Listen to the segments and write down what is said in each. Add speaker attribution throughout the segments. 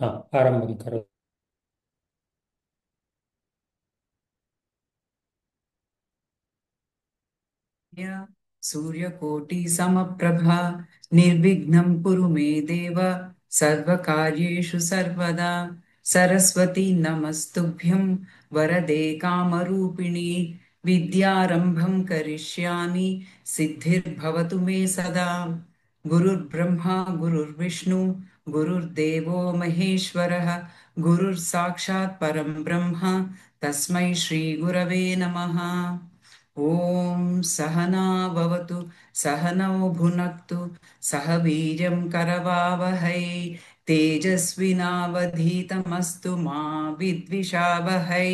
Speaker 1: आरम्भं करोतु।
Speaker 2: सूर्यकोटिसमप्रभा निर्विघ्नं कुरु मे देव सर्वकार्येषु सर्वदा। सरस्वती नमस्तुभ्यं वरदे कामरूपिणि विद्यारम्भं करिष्यामि सिद्धिर्भवतु मे सदा। गुरुर्ब्रह्मा गुरुर्विष्णु गुरुर्देवो महेश्वरः गुरुर्साक्षात् परं ब्रह्म तस्मै श्रीगुरवे नमः। ॐ सहना भवतु सहनौ भुनक्तु सह वीर्यं करवावहै तेजस्विनावधीतमस्तु मा विद्विषावहै।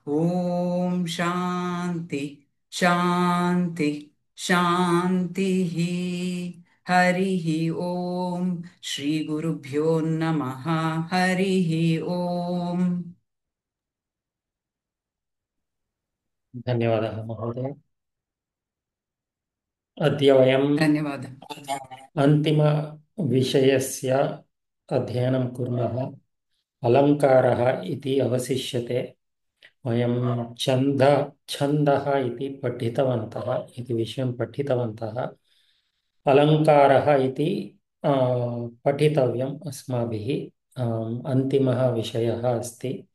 Speaker 2: ॐ शान्ति शान्ति शान्तिः। हरिः ॐ श्रीगुरुभ्यो नमः। हरिः ॐ।
Speaker 1: धन्यवादः महोदय। अद्य वयम्
Speaker 2: धन्यवादः।
Speaker 1: अन्तिमविषयस्य अध्ययनं कुर्मः। अलङ्कारः इति अवशिष्यते। वयं छन्दः इति पठितवन्तः, इति विषयं पठितवन्तः। अलङ्कारः इति पठितव्यम् अस्माभिः। अन्तिमः विषयः अस्ति।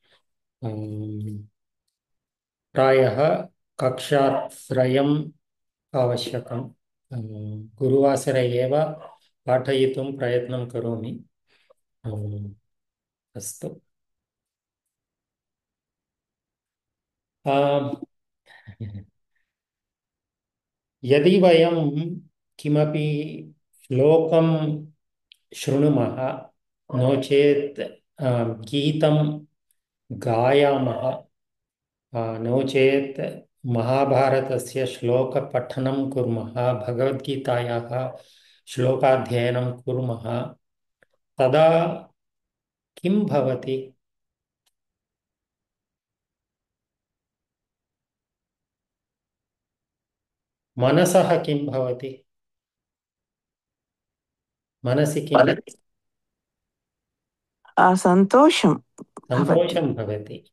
Speaker 1: प्रायः कक्षात्रयम् आवश्यकम्। गुरुवासरे एव पाठयितुं प्रयत्नं करोमि। अस्तु। आम्, यदि वयं किमपि श्लोकं शृणुमः, नो चेत् गीतं गायामः, नो चेत् महाभारतस्य श्लोकपठनं कुर्मः, भगवद्गीतायाः श्लोकाध्ययनं कुर्मः, तदा किं भवति? मनसः किं भवति? मनसि किं?
Speaker 3: सन्तोषं भवति।
Speaker 1: सन्तोषं भवति।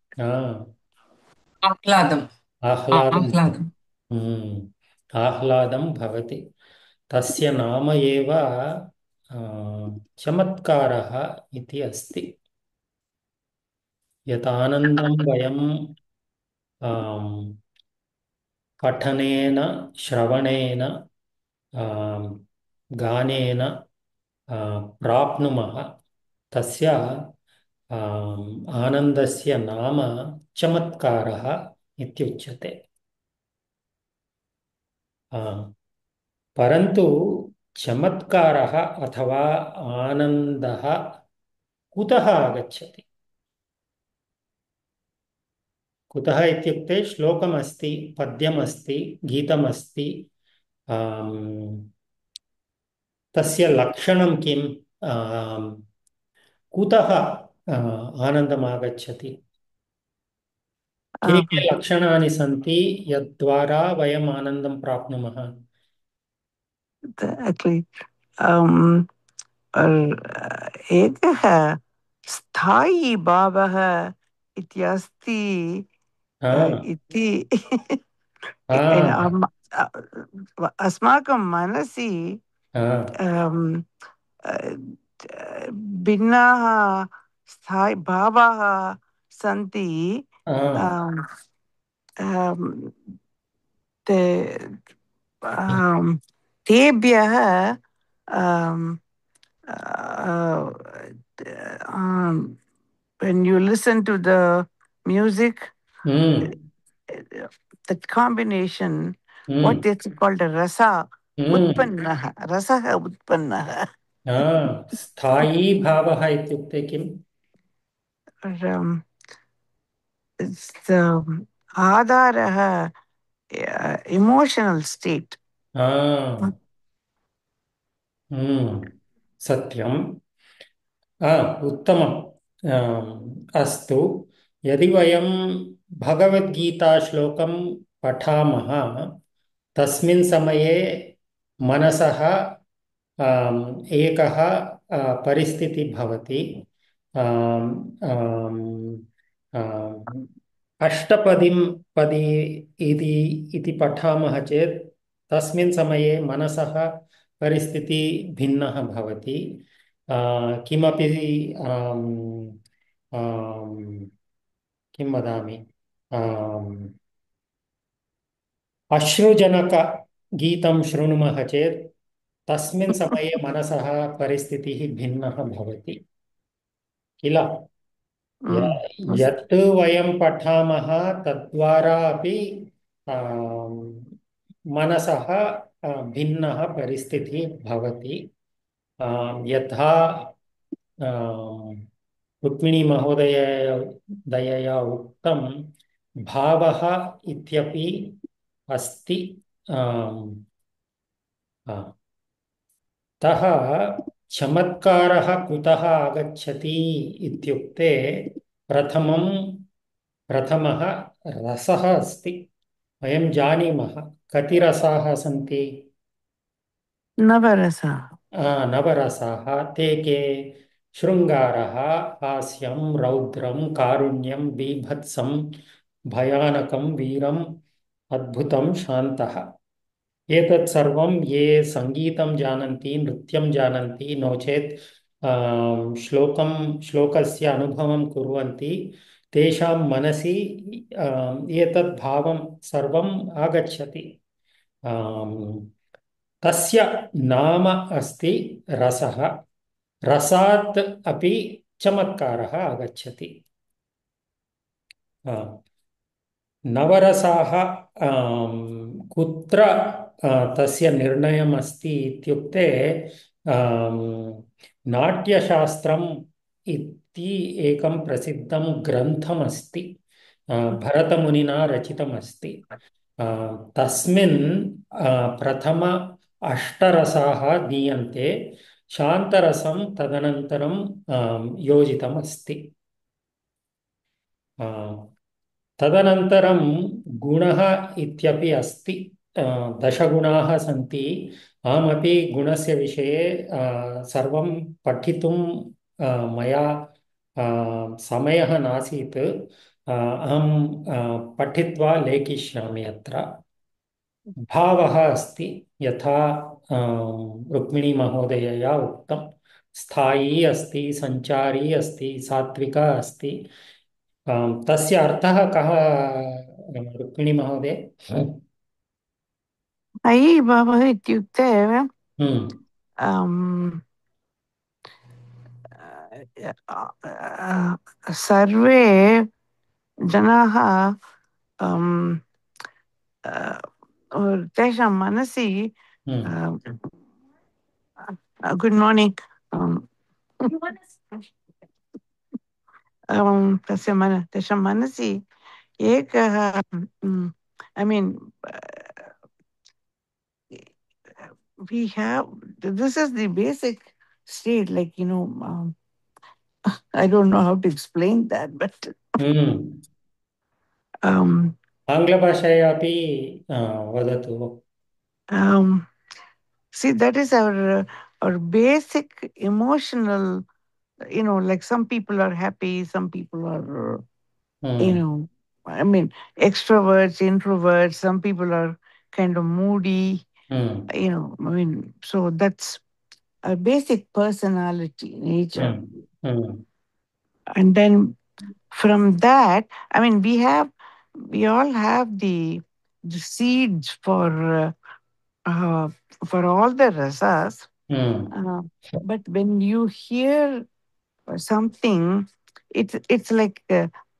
Speaker 2: आह्लादम्।
Speaker 1: आह्लादं।
Speaker 2: आह्लादम्।
Speaker 1: आह्लादं भवति। तस्य नाम एव चमत्कारः इति अस्ति। यत् आनन्दं वयं पठनेन, श्रवणेन, गानेन प्राप्नुमः, तस्य आनन्दस्य नाम चमत्कारः इत्युच्यते। परन्तु चमत्कारः अथवा आनन्दः कुतः आगच्छति? कुतः इत्युक्ते श्लोकमस्ति, पद्यमस्ति, गीतमस्ति, तस्य लक्षणं किं? कुतः आनन्दम् आगच्छति? के के लक्षणानि सन्ति यद्द्वारा वयम् आनन्दं प्राप्नुमः?
Speaker 3: एकः स्थायी भावः इति अस्ति
Speaker 1: हाँ,
Speaker 3: इति
Speaker 1: हाँ,
Speaker 3: अस्माकं मनसि
Speaker 1: हाँ,
Speaker 3: अम्, भिन्नाः स्थायी भावाः सन्ति।
Speaker 1: हाँ,
Speaker 3: अम्, अम्, ते तेभ्यः uh, when you listen to the music,
Speaker 1: hmm,
Speaker 3: that combination, what
Speaker 1: hmm,
Speaker 3: is called a rasa
Speaker 1: hmm,
Speaker 3: utpannah, rasah utpannah.
Speaker 1: हाँ। स्थायी भावः इत्युक्ते किम्?
Speaker 3: um, it's the आधारः, emotional state.
Speaker 1: हाँ, सत्यम्। उत्तमम्। अस्तु। यदि वयं भगवद्गीताश्लोकं पठामः, तस्मिन् समये मनसः एकः परिस्थितिः भवति अष्टपदीं पदी इति पठामः चेत् तस्मिन् समये मनसः परिस्थितिः भिन्नः भवति किमपि किं वदामि अश्रुजनकगीतं शृणुमः चेत् तस्मिन् समये मनसः परिस्थितिः भिन्नः भवति किल यत् वयं पठामः तद्वारा अपि मनसः भिन्नः परिस्थितिः भवति यथा रुक्मिणीमहोदय दयया उक्तं भावः इत्यपि अस्ति अतः चमत्कारः कुतः आगच्छति इत्युक्ते प्रथमः रसः अस्ति वयं जानीमः कति रसाः सन्ति नवरसाः ते के शृङ्गारः हास्यं रौद्रं कारुण्यं बीभत्सं भयानकं वीरम् अद्भुतं शान्तः एतत् सर्वं ये सङ्गीतं जानन्ति नृत्यं जानन्ति नो चेत् श्लोकस्य अनुभवं कुर्वन्ति तेषां मनसि एतत् भावं सर्वम् आगच्छति तस्य नाम अस्ति रसः रसात् अपि चमत्कारः आगच्छति नवरसाः कुत्र तस्य निर्णयम् अस्ति इत्युक्ते नाट्यशास्त्रम् इति एकं प्रसिद्धं ग्रन्थमस्ति भरतमुनिना रचितमस्ति तस्मिन् प्रथम अष्टरसाः दीयन्ते शान्तरसं तदनन्तरं योजितमस्ति तदनन्तरं गुणः इत्यपि अस्ति दशगुणाः सन्ति अहमपि गुणस्य विषये सर्वं पठितुं मया समयः नासीत् अहं पठित्वा लेखिष्यामि अत्र भावः अस्ति यथा रुक्मिणीमहोदयया उक्तं स्थायी अस्ति सञ्चारी अस्ति सात्विका अस्ति तस्य अर्थः कः रुक्मिणी महोदय
Speaker 3: अयि भावः इत्युक्ते सर्वे जनाः तेषां मनसि गुड् मार्निङ्ग् तेषां मनसि एकः I mean, we have, this is the basic state, like, I don't know how to explain that, but
Speaker 1: आङ्ग्लभाषायापि वदतु
Speaker 3: see, that is our basic emotional, like some people are happy, some people are, I mean, extroverts, introverts, some people are kind of moody, so that's a basic personality, nature. And then from that, I mean, we all have the seeds for all the rasas. But when you hear something, it's like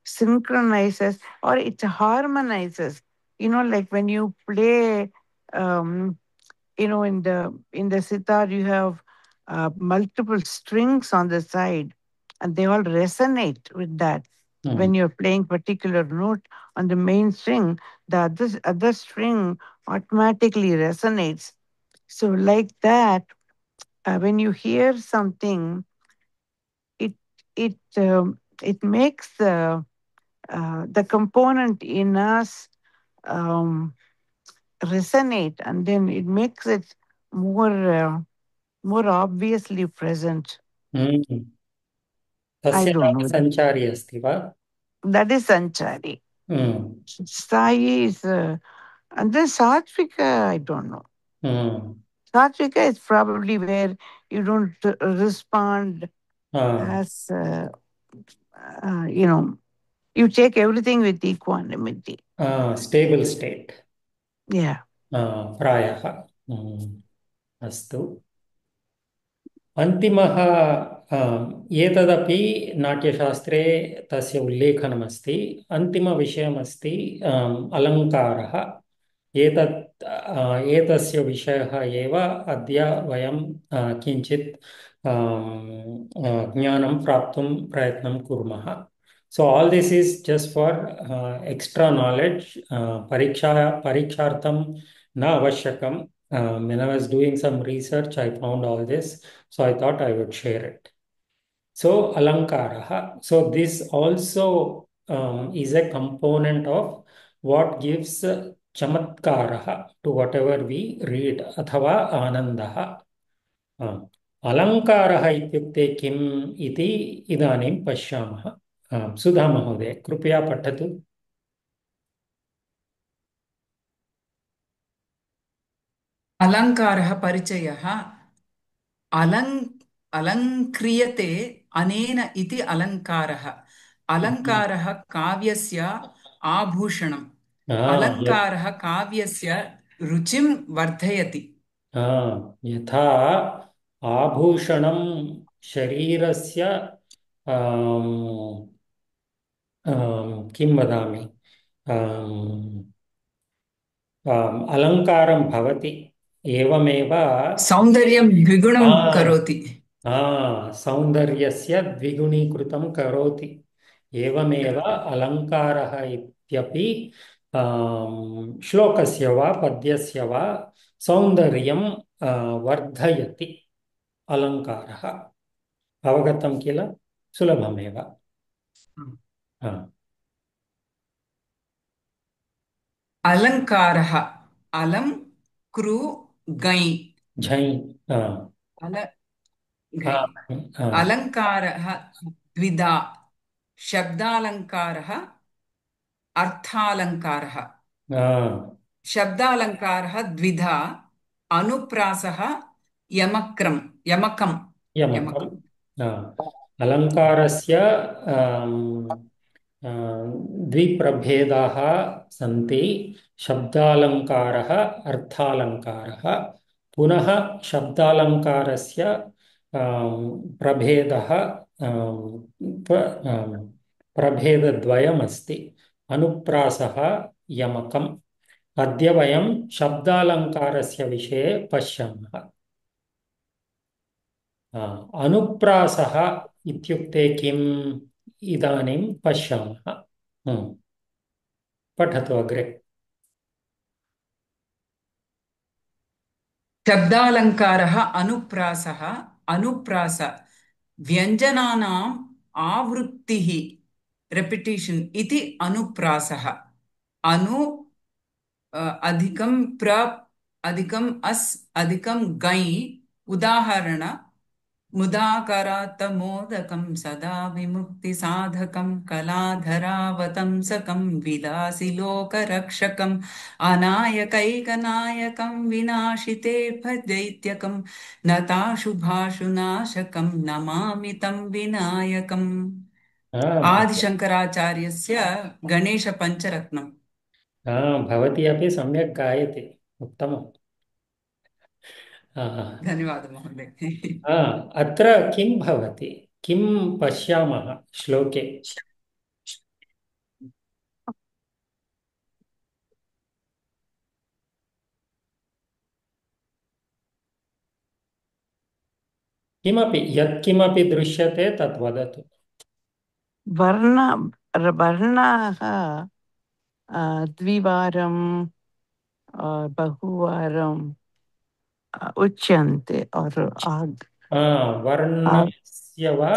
Speaker 3: synchronizes or it harmonizes. Like when you play, in the sitar you have multiple strings on the side, and they all resonate with that. When you're playing particular note on the main string, the other string automatically resonates. So like that, when you hear something, it makes the component in us resonate, and then it makes it more obviously present.
Speaker 1: Hmm.
Speaker 3: I
Speaker 1: तस्य
Speaker 3: don't
Speaker 1: नाम
Speaker 3: know.
Speaker 1: सञ्चारी अस्ति वा?
Speaker 3: That is Sanchari.
Speaker 1: Hmm.
Speaker 3: Sai is, and then Satvika, I don't know.
Speaker 1: Hmm.
Speaker 3: Satvika is probably where you don't respond
Speaker 1: हाँ,
Speaker 3: as, you know, you take everything with equanimity.
Speaker 1: Stable state
Speaker 3: Yeah.
Speaker 1: प्रायः। अस्तु। अन्तिमः एतदपि नाट्यशास्त्रे तस्य उल्लेखनमस्ति। अन्तिमविषयमस्ति अलङ्कारः। एतस्य विषयः एव अद्य वयं किञ्चित् ज्ञानं प्राप्तुं प्रयत्नं कुर्मः। So all this is just for extra knowledge. परीक्षार्थं न आवश्यकं. When I was doing some research, I found all this, so I thought I would share it. So alankaraha. So this also is a component of what gives chamatkaraha to whatever we read. अथवा आनन्दः. अलङ्कारः इत्युक्ते किम् इति इदानीं पश्यामः। सुधा महोदय, कृपया पठतु।
Speaker 2: अलङ्कारः परिचयः। अलङ्क्रियते अनेन इति अलङ्कारः। अलङ्कारः काव्यस्य आभूषणम्।
Speaker 1: यत्
Speaker 2: अलङ्कारः काव्यस्य रुचिं वर्धयति।
Speaker 1: यथा आभूषणं शरीरस्य किं वदामि, अलङ्कारं भवति, एवमेव
Speaker 2: सौन्दर्यं द्विगुणं करोति।
Speaker 1: सौन्दर्यस्य द्विगुणीकृतं करोति। एवमेव अलङ्कारः इत्यपि श्लोकस्य वा पद्यस्य वा सौन्दर्यं वर्धयति अलङ्कारः। अवगतं किल? सुलभमेव।
Speaker 2: अलङ्कारः अलं कृ गै
Speaker 1: झै
Speaker 2: अल घै। अलङ्कारः द्विधा। शब्दालङ्कारः अर्थालङ्कारः। शब्दालङ्कारः द्विधा। अनुप्रासः यमकम्।
Speaker 1: यमकम्। अलङ्कारस्य द्विप्रभेदाः सन्ति। शब्दालङ्कारः, अर्थालङ्कारः। पुनः शब्दालङ्कारस्य प्रभेदः प्रभेदद्वयमस्ति, अनुप्रासः, यमकम्। अद्य वयं शब्दालङ्कारस्य विषये पश्यामः। अनुप्रासः इत्युक्ते किम् इदानीं पश्यामः। पठतु अग्रे।
Speaker 2: शब्दालङ्कारः अनुप्रासः। अनुप्रास व्यञ्जनानाम् आवृत्तिः रेपिटेशन् इति अनुप्रासः। अनु अधिकं प्र अधिकं अस् अधिकं गै। उदाहरण मुदाकरात्तमोदकं सदा विमुक्तिसाधकं कलाधरावतंसकं विलासिलोकरक्षकम् अनायकैकनायकं विनाशिते दैत्यकं नताशुभाशुनाशकं नमामि तं विनायकम्। आदिशङ्कराचार्यस्य गणेशपञ्चरत्नम्।
Speaker 1: भवती अपि सम्यक् गायति। उत्तमम्।
Speaker 2: धन्यवादः महोदय।
Speaker 1: अत्र किं भवति, किं पश्यामः श्लोके? किमपि यत्किमपि दृश्यते तत् वदतु।
Speaker 3: वर्णाः द्विवारं बहुवारं उच्यन्ते और
Speaker 1: वर्णस्य वा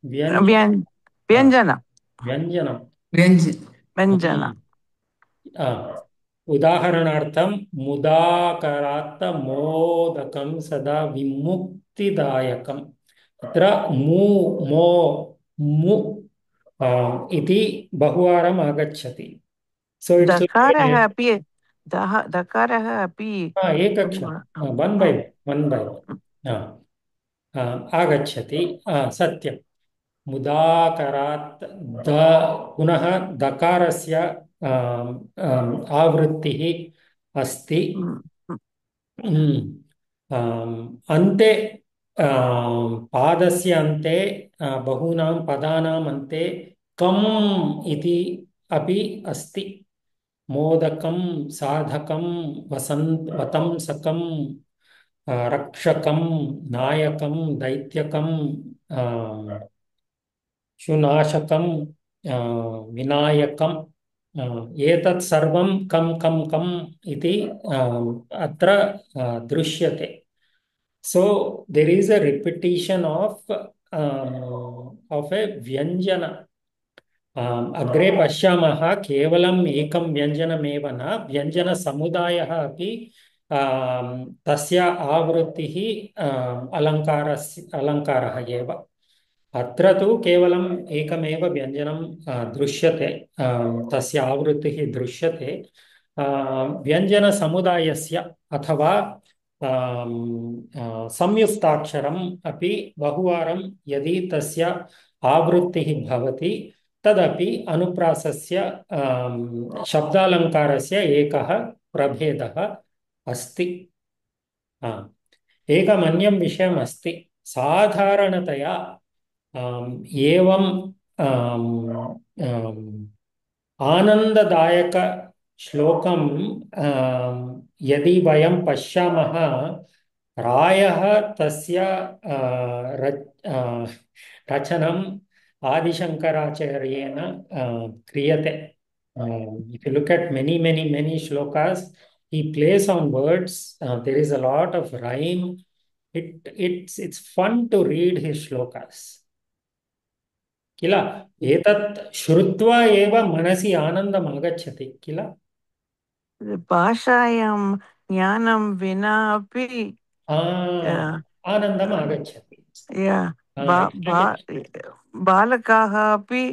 Speaker 3: व्यञ्जनं
Speaker 1: व्यञ्जनं।
Speaker 3: व्यञ्जन।
Speaker 1: उदाहरणार्थं मुदाकरात् मोदकं सदा विमुक्तिदायकं। अत्र मू मो मु इति बहुवारम् आगच्छति. सो इट्स्
Speaker 3: दकारः अपि दकारः अपि
Speaker 1: एकक्षणं वन् बै वन् बै आगच्छति. सत्यं मुदाकरात् द पुनः दकारस्य आवृत्तिः अस्ति. अन्ते पादस्य अन्ते बहूनां पदानाम् अन्ते कम् इति अपि अस्ति. मोदकं साधकं वतंसकं रक्षकं नायकं दैत्यकं शुनाशकं विनायकम् एतत् सर्वं कं कं कम् इति अत्र दृश्यते. So there is a repetition of a व्यञ्जन. अग्रे पश्यामः केवलम् एकं व्यञ्जनमेव न, व्यञ्जनसमुदायः अपि तस्य आवृत्तिः अलङ्कारः एव. अत्र तु केवलम् एकमेव व्यञ्जनं दृश्यते, तस्य आवृत्तिः दृश्यते. व्यञ्जनसमुदायस्य अथवा संयुक्ताक्षरम् अपि बहुवारं यदि तस्य आवृत्तिः भवति तदपि अनुप्रासस्य शब्दालङ्कारस्य एकः प्रभेदः अस्ति. एकमन्यं विषयम् अस्ति. साधारणतया एवं आनन्ददायकश्लोकं यदि वयं पश्यामः प्रायः तस्य रचनम् आदिशङ्कराचार्येण क्रियते. If you look at many shlokas, he plays on words. There is a lot of rhyme. It's fun to read his shlokas. किल एतत् श्रुत्वा एव मनसि आनन्दम् आगच्छति किल.
Speaker 3: भाषायां ज्ञानं विना अपि
Speaker 1: आनन्दम् आगच्छति.
Speaker 3: बालकाः अपि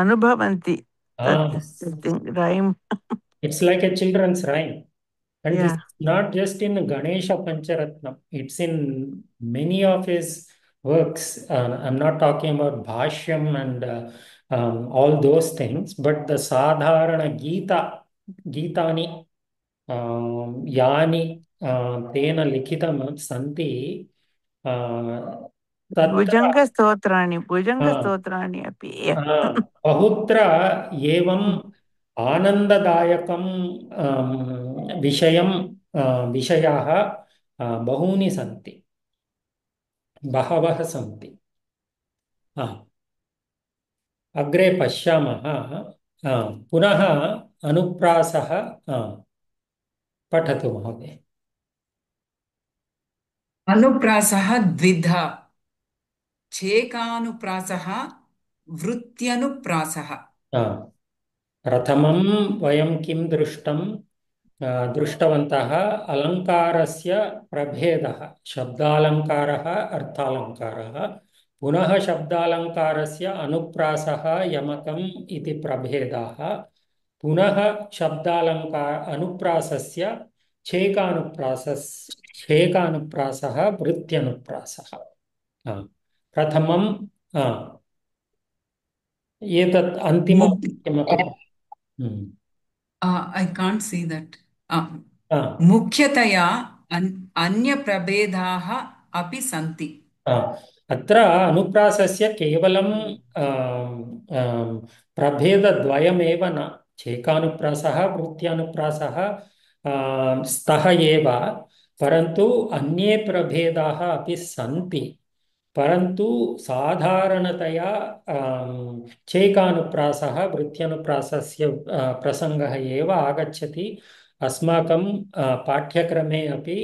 Speaker 3: अनुभवन्ति rhyme.
Speaker 1: It's like a children's rhyme. And this is not just in Ganesha Pancharatnam, it's in many of his works. I'm not talking about Bhashyam and all those things, but the Sadharana Gitani Yani Tena Likhitam Santi
Speaker 3: भुजङ्गस्तोत्राणि अपि
Speaker 1: बहुत्र एवं आनन्ददायकं विषयाः बहूनि सन्ति, बहवः सन्ति. अग्रे पश्यामः. पुनः अनुप्रासः पठतु महोदय.
Speaker 2: अनुप्रासः द्विधा, छेकानुप्रासः वृत्त्यनुप्रासः.
Speaker 1: प्रथमं वयं किं दृष्टवन्तः अलङ्कारस्य प्रभेदः. शब्दालङ्कारः अर्थालङ्कारः. पुनः शब्दालङ्कारस्य अनुप्रासः यमकम् इति प्रभेदाः. पुनः अनुप्रासस्य छेकानुप्रासः वृत्त्यनुप्रासः. प्रथमं एतत् अन्तिमं किमपि
Speaker 2: I can't see that. मुख्यतया अन्यप्रभेदाः अपि सन्ति.
Speaker 1: अत्र अनुप्रासस्य केवलं प्रभेदद्वयमेव न, छेकानुप्रासः वृत्त्यानुप्रासः स्तः एव, परन्तु अन्ये प्रभेदाः अपि सन्ति. परन्तु साधारणतया छेकानुप्रासः वृत्त्यनुप्रासस्य प्रसङ्गः एव आगच्छति. अस्माकं पाठ्यक्रमे अपि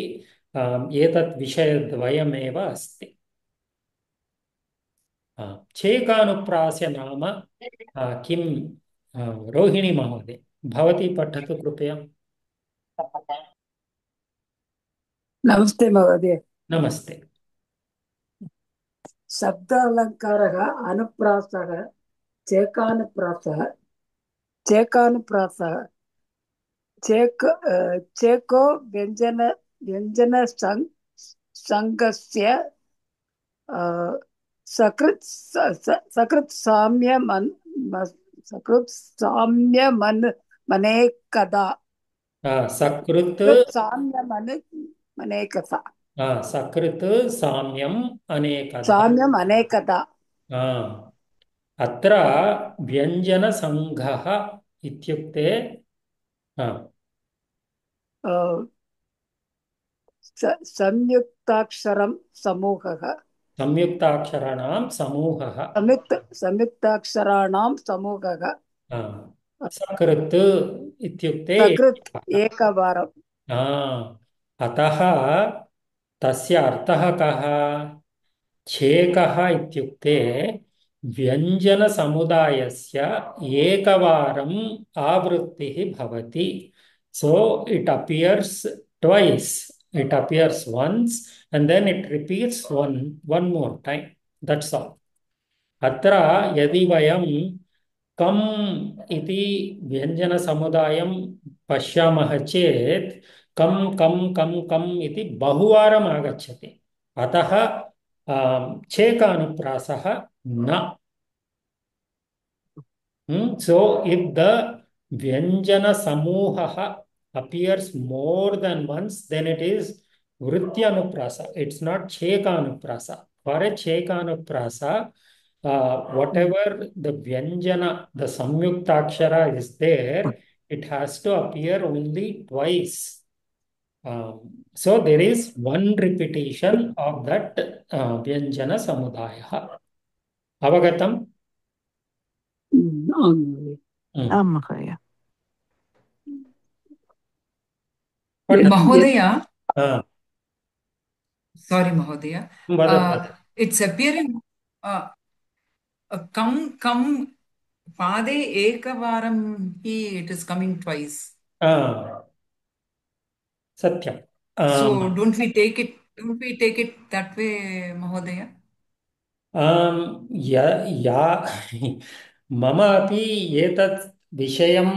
Speaker 1: एतत् विषयद्वयमेव अस्ति. छेकानुप्रास्य नाम किं? रोहिणी महोदय भवती पठतु कृपया.
Speaker 4: नमस्ते महोदय।
Speaker 1: नमस्ते।
Speaker 4: शब्दालङ्कारः अनुप्रासः चेकानुप्रासः चेकानुप्रासः चेको व्यञ्जनसङ्घस्य सकृत् साम्यमनेकदा
Speaker 1: सकृत्
Speaker 4: साम्यमनेकदा
Speaker 1: सकृत् साम्यम् अनेकदा
Speaker 4: साम्यम् अनेकदा
Speaker 1: अत्र व्यञ्जनसङ्घः इत्युक्ते
Speaker 4: संयुक्ताक्षरं समूहः
Speaker 1: संयुक्ताक्षराणां समूहः
Speaker 4: संयुक्ताक्षराणां समूहः
Speaker 1: सकृत् इत्युक्ते
Speaker 4: सकृत् एकवारम्
Speaker 1: अतः तस्य अर्थः कः? छेकः इत्युक्ते व्यञ्जनसमुदायस्य एकवारम् आवृत्तिः भवति. So it appears twice. It appears once and then it repeats one more time. That's all. अत्र यदि वयं कम् इति व्यञ्जनसमुदायं पश्यामः चेत् कम् कम् कम् कम् इति बहुवारम् आगच्छति. अतः छेकानुप्रासः न. So if the Vyanjana Samuhaha appears more than once, then it is Vrityanuprasa. It's not Chekanuprasa. For a Chekanuprasa, whatever the Vyanjana, the Samyuktakshara is there, it has to appear only twice. So there is one repetition of that Vyanjana Samudaya. Avagatam?
Speaker 3: Mहोदय.
Speaker 2: Mahodaya,
Speaker 1: sorry,
Speaker 2: Mahodaya. It's appearing come pade ekavaram it is coming twice.
Speaker 1: Satyam.
Speaker 2: So don't we take it that way, Mahodaya?
Speaker 1: या मम अपि एतत् विषयं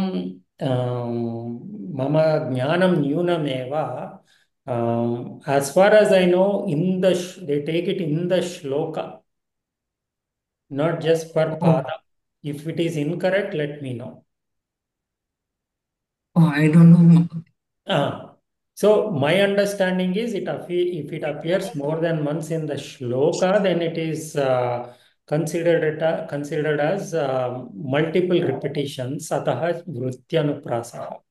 Speaker 1: मम ज्ञानं न्यूनमेव. As far as I know, they take it in the shloka, not just per pada. If it is incorrect, let me know.
Speaker 2: I don't know.
Speaker 1: So my understanding is if it appears more than once in the shloka, then it is considered as multiple repetitions. Atah Vrutyanuprasaha.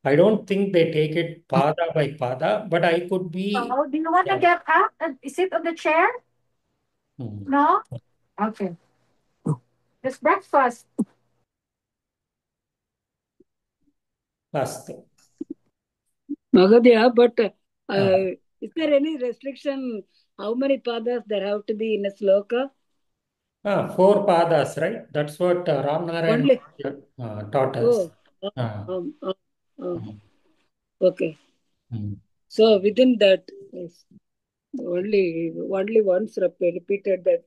Speaker 1: I don't think they take it pada by pada, but I could be.
Speaker 5: Oh, do you want to get up and sit on the chair? No? Okay. It's breakfast.
Speaker 1: Last.
Speaker 4: Magadya, but is there any restriction how many padas there have to be in a sloka?
Speaker 1: 4 padas, right? That's what Ram Narayan taught us.
Speaker 4: Okay. So within that, only once repeated that.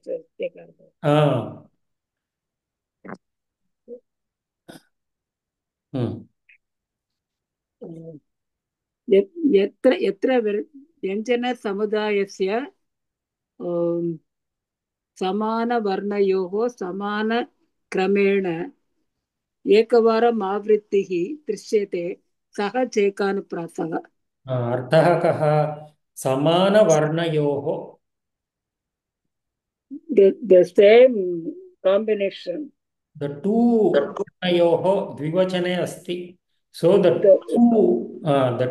Speaker 4: यत्र व्यञ्जनसमुदायस्य समानवर्णयोः समानक्रमेण एकवारम् आवृत्तिः दृश्यते सः चेकानुप्रासः.
Speaker 1: अर्थः कः? समानवर्णयोः.
Speaker 4: The same combination.
Speaker 1: The two वर्णयोः द्विवचने अस्ति. So the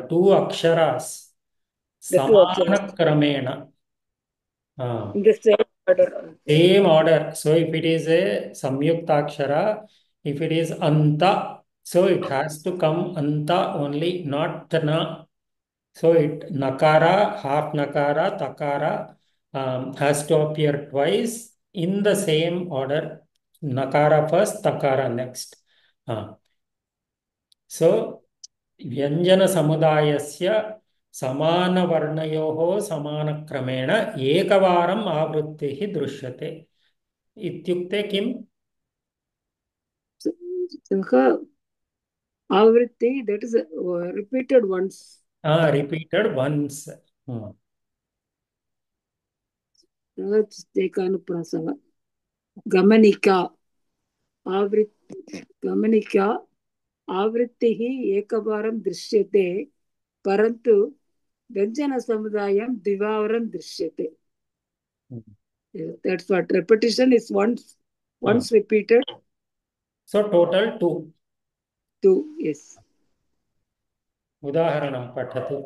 Speaker 1: two aksharas samanakramena.
Speaker 4: In the same order.
Speaker 1: Same order. So if it is a samyuktakshara, if it is anta, so it has to come anta only, not the na. So it nakara, half nakara, takara has to appear twice in the same order. Nakara first, takara next. So Vyanjana samudayasya समानवर्णयोः समानक्रमेण एकवारम् आवृत्तिः दृश्यते इत्युक्ते किम्?
Speaker 4: आवृत्ति, that is repeated once.
Speaker 1: Repeated once.
Speaker 4: Ekanuprasava. Gamanika. Gamanika. आवृत्तिः एकवारं दृश्यते परन्तु व्यञ्जनसमुदायं द्विवारं दृश्यते. That's what repetition is once repeated.
Speaker 1: So total two.
Speaker 4: Yes.
Speaker 1: उदाहरणं पठतु.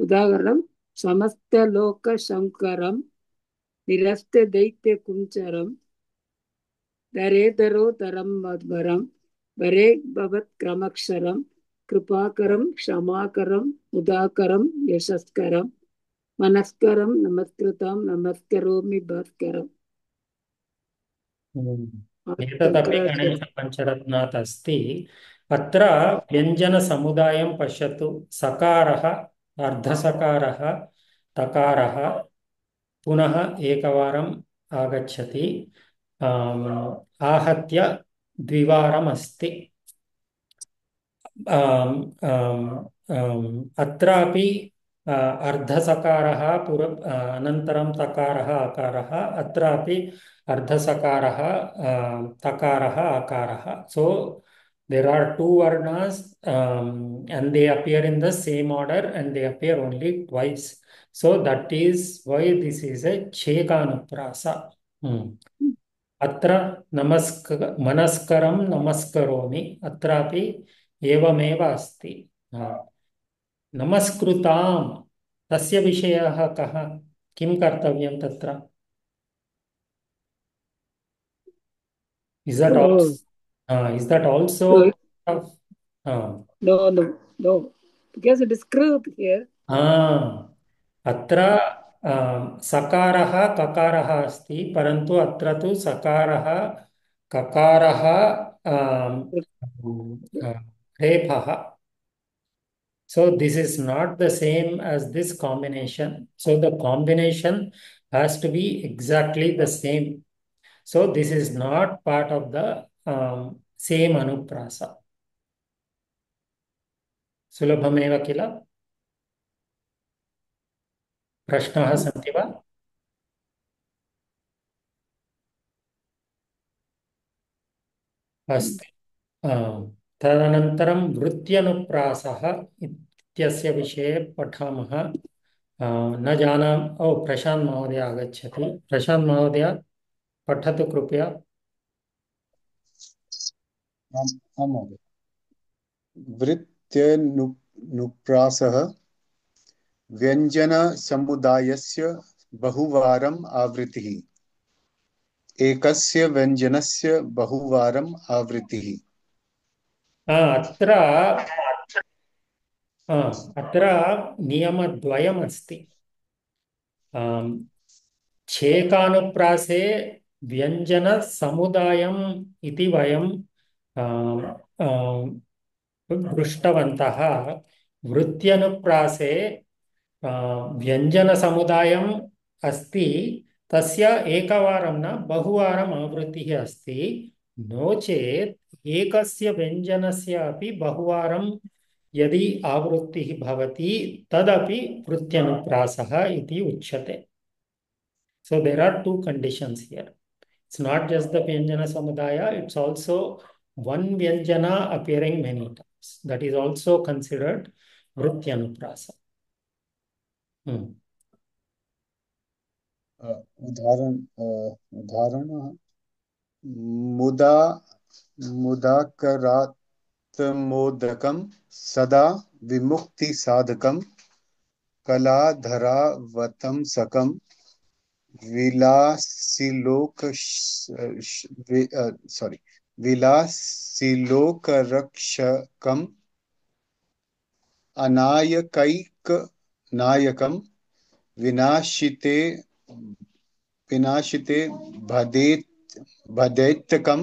Speaker 4: उदाहरणं समस्तलोकशङ्करं निरस्तदैत्यकुञ्चरं दरेदरोदरं मध्वरं वरे भवत्क्रमक्षरं कृपाकरं क्षमाकरं मुदाकरं यशस्करं मनस्करं नमस्कृतं नमस्करोमि भास्करम्.
Speaker 1: एतदपि गणेशपञ्चरत्नात् अस्ति. अत्र व्यञ्जनसमुदायं पश्यतु. सकारः, अर्धसकारः, तकारः पुनः एकवारम् आगच्छति. आहत्य द्विवारम् अस्ति. अत्रापि अर्धसकारः अनन्तरं तकारः अकारः. अत्रापि अर्धसकारः तकारः अकारः. So there are two varnas and they appear in the same order and they appear only twice. So that is why this is a Chekanuprasa. अत्र मनस्करं नमस्करोमि. अत्रापि एवमेव अस्ति. नमस्कृतां तस्य विषयः कः? किं कर्तव्यं तत्र? Is that also
Speaker 4: No, because it is krut here.
Speaker 1: अत्र सकारः ककारः अस्ति परन्तु अत्र तु सकारः ककारः रेफः. So this is not the same as this combination. So the combination has to be exactly the same. So this is not part of the same anuprasa. सुलभमेव किल? प्रश्नाः सन्ति वा? अस्ति. तदनन्तरं वृत्त्यनुप्रासः इत्यस्य विषये पठामः. न जानामि. प्रशान्त महोदय आगच्छति. प्रशान्त महोदय पठतु कृपया.
Speaker 6: वृत्त्यनुप्रासः व्यञ्जनसमुदायस्य बहुवारम् आवृत्तिः. एकस्य व्यञ्जनस्य बहुवारम् आवृत्तिः.
Speaker 1: अत्र नियमद्वयमस्ति. छेकानुप्रासे व्यञ्जनसमुदायम् इति वयं दृष्टवन्तः. वृत्त्यनुप्रासे व्यञ्जनसमुदायम् अस्ति. तस्य एकवारं न बहुवारम् आवृत्तिः अस्ति. नो चेत् एकस्य व्यञ्जनस्य अपि बहुवारं यदि आवृत्तिः भवति तदपि वृत्त्यनुप्रासः इति उच्यते. So there are two conditions here. It's not just the Vyanjana Samudaya, it's also one Vyanjana appearing many times. That is also considered Vruttyanuprasa.
Speaker 6: उदाहरण मुदाकरात्मोदकं सदा विमुक्तिसाधकं कलाधरावतंसकं विलासिलोकरक्षकम् अनायकैकनायकं विनाशिते भदेत्कं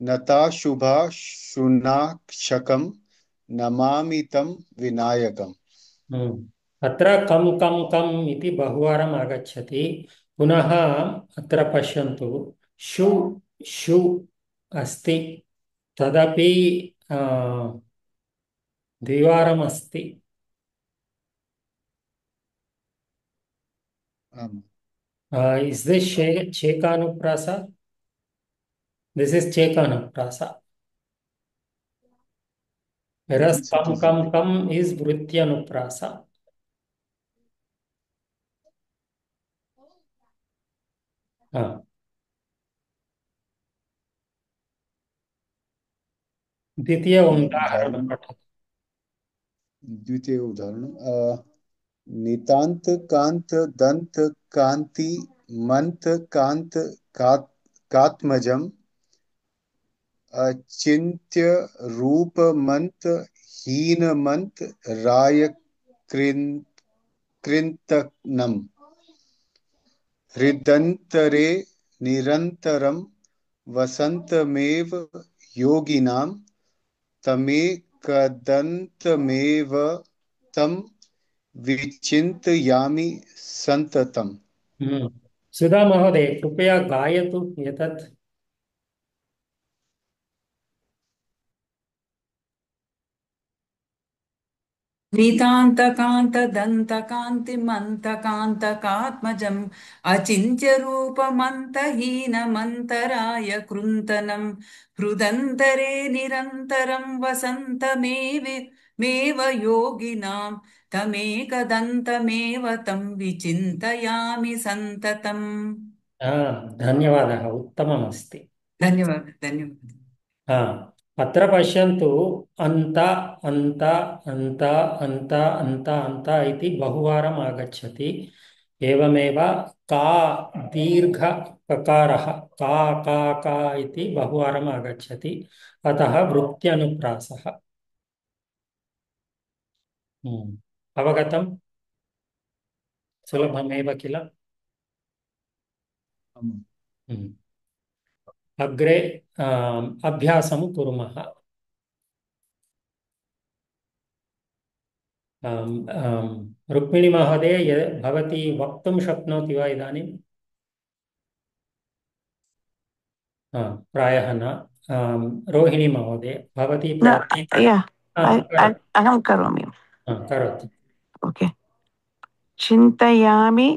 Speaker 6: नताशुभाशुनाक्षकं नमामि तं विनायकम्।
Speaker 1: अत्र कं कं कम् इति बहुवारम् आगच्छति। पुनः अत्र पश्यन्तु, शु शु अस्ति, तदपि द्विवारम् अस्ति। Is this Chekanuprasa? This is Chekanuprasa. Whereas kam is Vrityanuprasa. द्वितीय उदाहरणं पठतु।
Speaker 6: द्वितीय उदाहरणं नितान्त कान्त दन्त कान्ति मन्त कान्त कात्मजम् अचिन्त्य रूपमन्त हीनमन्त राय कृन्तनम् हृदन्तरे निरन्तरं वसन्तमेव योगिनां तमेकदन्तमेव तं विचिन्तयामि सन्ततम्।
Speaker 1: सुधा महोदय, कृपया गायतु एतत्।
Speaker 2: नीतान्तकान्तदन्तकान्तिमन्तकान्तकात्मजम् अचिन्त्यरूपमन्तहीनमन्तराय कृन्तनं हृदन्तरे निरन्तरं वसन्तमेव योगिनां तमेकदन्तमेव तं विचिन्तयामि सन्ततम्।
Speaker 1: धन्यवादः, उत्तममस्ति।
Speaker 2: धन्यवादः, धन्यवादः।
Speaker 1: अत्र पश्यन्तु, अन्त अन्त अन्त अन्त अन्त अन्त इति बहुवारम् आगच्छति। एवमेव का दीर्घककारः का का का इति बहुवारम् आगच्छति। अतः वृत्त्यनुप्रासः। अवगतम्? सुलभमेव किल? अग्रे अभ्यासं कुर्मः। रुक्मिणी महोदय, भवती वक्तुं शक्नोति वा इदानीं? प्रायः न। रोहिणी महोदय, भवती
Speaker 3: अहं करोमि।
Speaker 1: करोतु।
Speaker 3: ओके। चिन्तयामि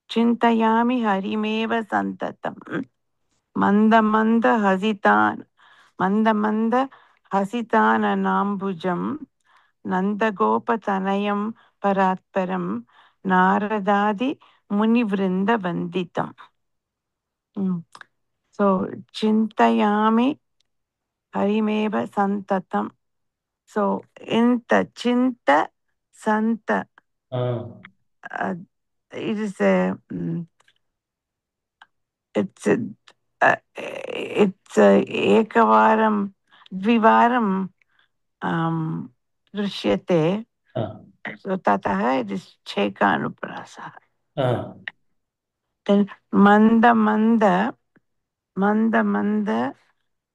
Speaker 3: चिन्तयामि हरिमेव सन्ततम् मन्द मन्द हसिताननाम्बुजं नन्दगोपतनयं परात्परं नारदादि मुनिवृन्दवन्दितम्। So chintayami harimeva santatam. So in the chinta santa, it is a it's ekavaram dvivaram drishyate. So tatah it is chekanuprasa. Then manda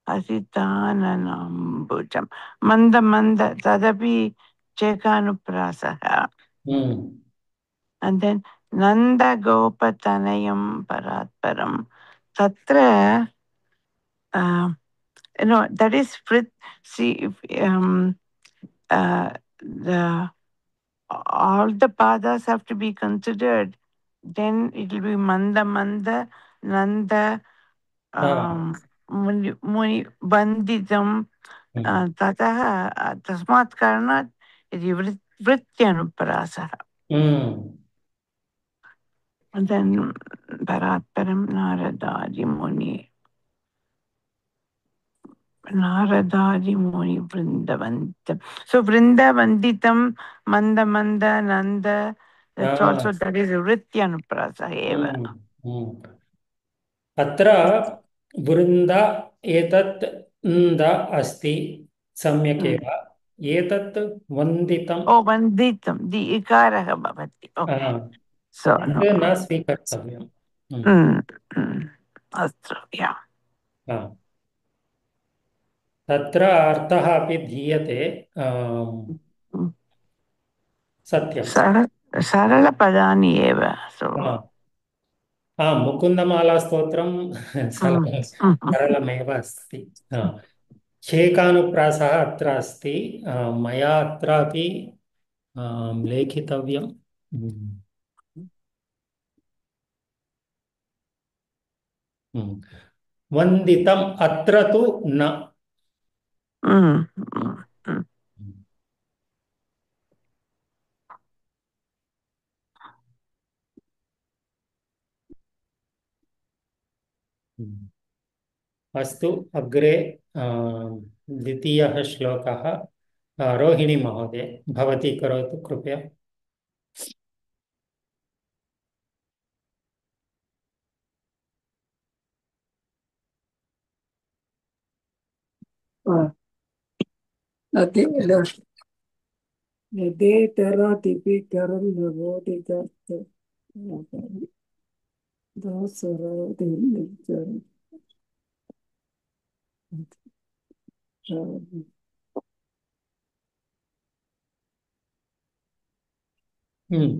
Speaker 3: hasitananambujam. Manda tadapi chekanuprasa. And then Nanda Gopatanayam Paratparam. Tatra, that is see, all the padas have to be considered. Then it will be Manda Nanda Muni Banditam Tataha Tasmat Karanat Vrityanuprasa. And then Paratparam Naradaji Muni Vrindavanditam. So Vrindavanditam Manda Nanda, that's also, that is Vrityanuprasa eva.
Speaker 1: अत्र वृन्द एतत् न्द अस्ति, सम्यक् एव। एतत् वन्दितम्।
Speaker 3: वन्दितं दि इकारः भवति।
Speaker 1: न स्वीकर्तव्यम्।
Speaker 3: अस्तु, या।
Speaker 1: तत्र अर्थः अपि धीयते सत्यं
Speaker 3: सरलपदानि एव. So,
Speaker 1: मुकुन्दमालास्तोत्रं सरलमेव अस्ति. छेकानुप्रासः अत्र अस्ति. मया अत्रापि लेखितव्यं. वन्दितम् अत्र तु न. अस्तु, अग्रे द्वितीयः श्लोकः. रोहिणी महोदय, भवती करोतु कृपया.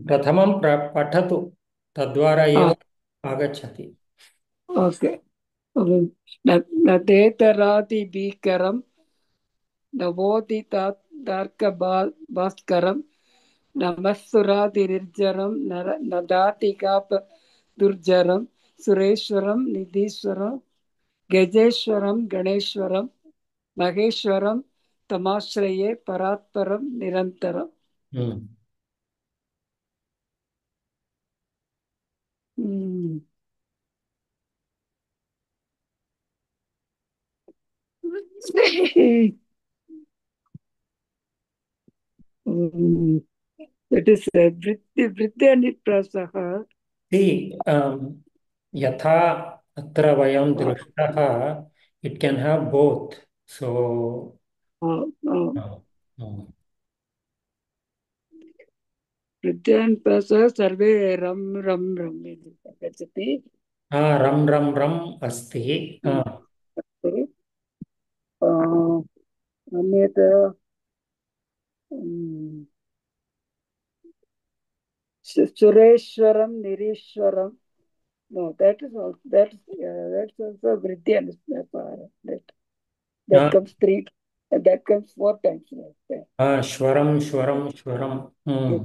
Speaker 1: प्रथमं पठतु, तद्वारा एव आगच्छति.
Speaker 4: ओके. नदेतरातिभीकरं नवोदितार्कभास्करं नमस्सुरातिनिर्जरं नदातिकापदुर्जरं सुरेश्वरं निधीश्वरं गजेश्वरं गणेश्वरं महेश्वरं तमाश्रये परात्परं निरन्तरम्. That is Vriddhaniprasah.
Speaker 1: यथा अत्र वयं दृष्टः, it can have both. So
Speaker 4: Vriddhaniprasah सर्वे रम रम रम गच्छति.
Speaker 1: रम रम रम अस्ति.
Speaker 4: अन्यत् सुरेश्वरं निरीश्वरं. No, that's also Vriddhaniprasah. That comes three. That comes four times.
Speaker 1: Shwaram, Shwaram, Shwaram.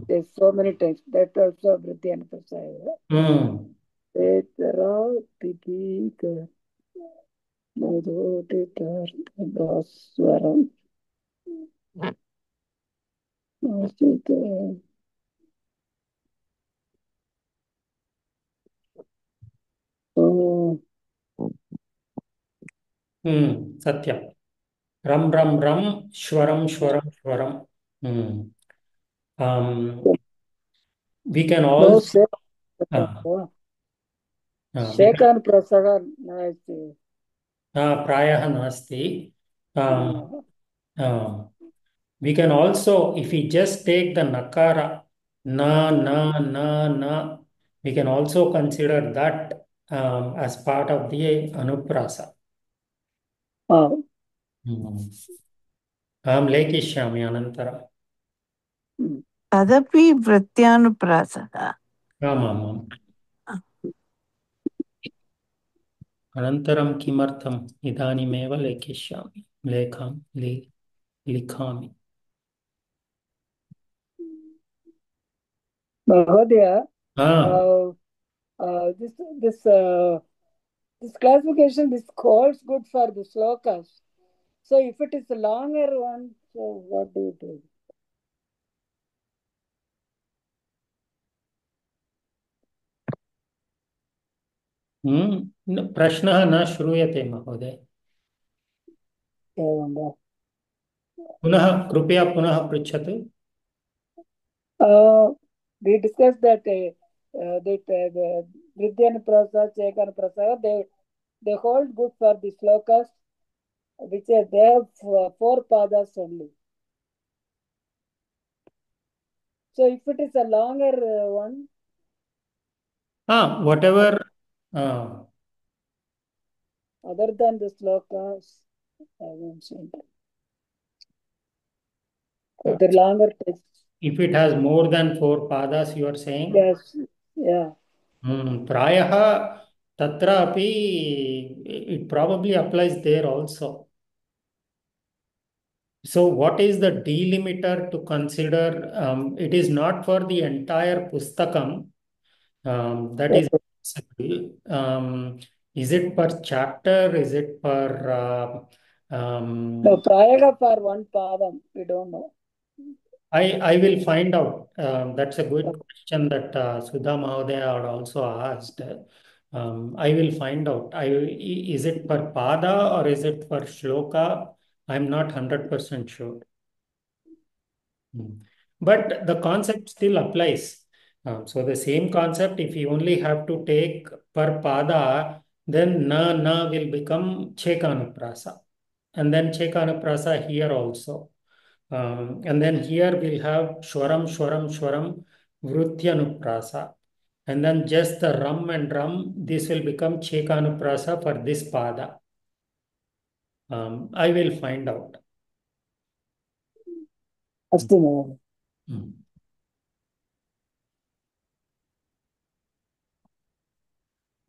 Speaker 4: There's so many times. That also Vriddhaniprasah. Etara Tipika Madhutitarthaswaram.
Speaker 1: सत्यं. रम रम रम, श्वरम श्वरम श्वरम. We can also
Speaker 4: शेकानुप्रासः नास्ति.
Speaker 1: प्रायः नास्ति. We can also, if we just take the nakara, na, we can also consider that as part of the anuprasa. अहं लेखिष्यामि अनन्तरं.
Speaker 3: तदपि वृत्त्यानुप्रासः.
Speaker 1: आमामाम्. अनन्तरं किमर्थम् इदानीमेव लेखिष्यामि, लिखामि.
Speaker 4: महोदय, this classification, this holds good for the slokas. So if it is a longer one, so what do you do?
Speaker 1: प्रश्नः न श्रूयते महोदय. कृपया पुनः पृच्छतु.
Speaker 4: We discussed that Vriddhaniprasah, Chekanprasah, they hold good for the slokas, which they have four padas only. So if it is a longer one,
Speaker 1: whatever
Speaker 4: other than the slokas, I haven't seen that. The longer text.
Speaker 1: If it has more than 4 padas, you are saying?
Speaker 4: Yes. Yeah.
Speaker 1: प्रायः तत्र अपि it probably applies there also. So what is the delimiter to consider? It is not for the entire pustakam. That is possible. Is it per chapter? Is it per?
Speaker 4: No, prayaga for one padam. We don't know.
Speaker 1: I will find out. That's a good question that Sudha Mahodaya had also asked. I will find out. Is it per pada or is it per shloka? I'm not 100% sure. But the concept still applies. So the same concept, if you only have to take per pada, then na will become chekanuprasa. And then chekanuprasa here also. And then here we'll have shwaram, shwaram, shwaram, vrutyanuprasa. And then just the ram and ram, this will become chekanuprasa for this pada. I will find out.
Speaker 4: Astu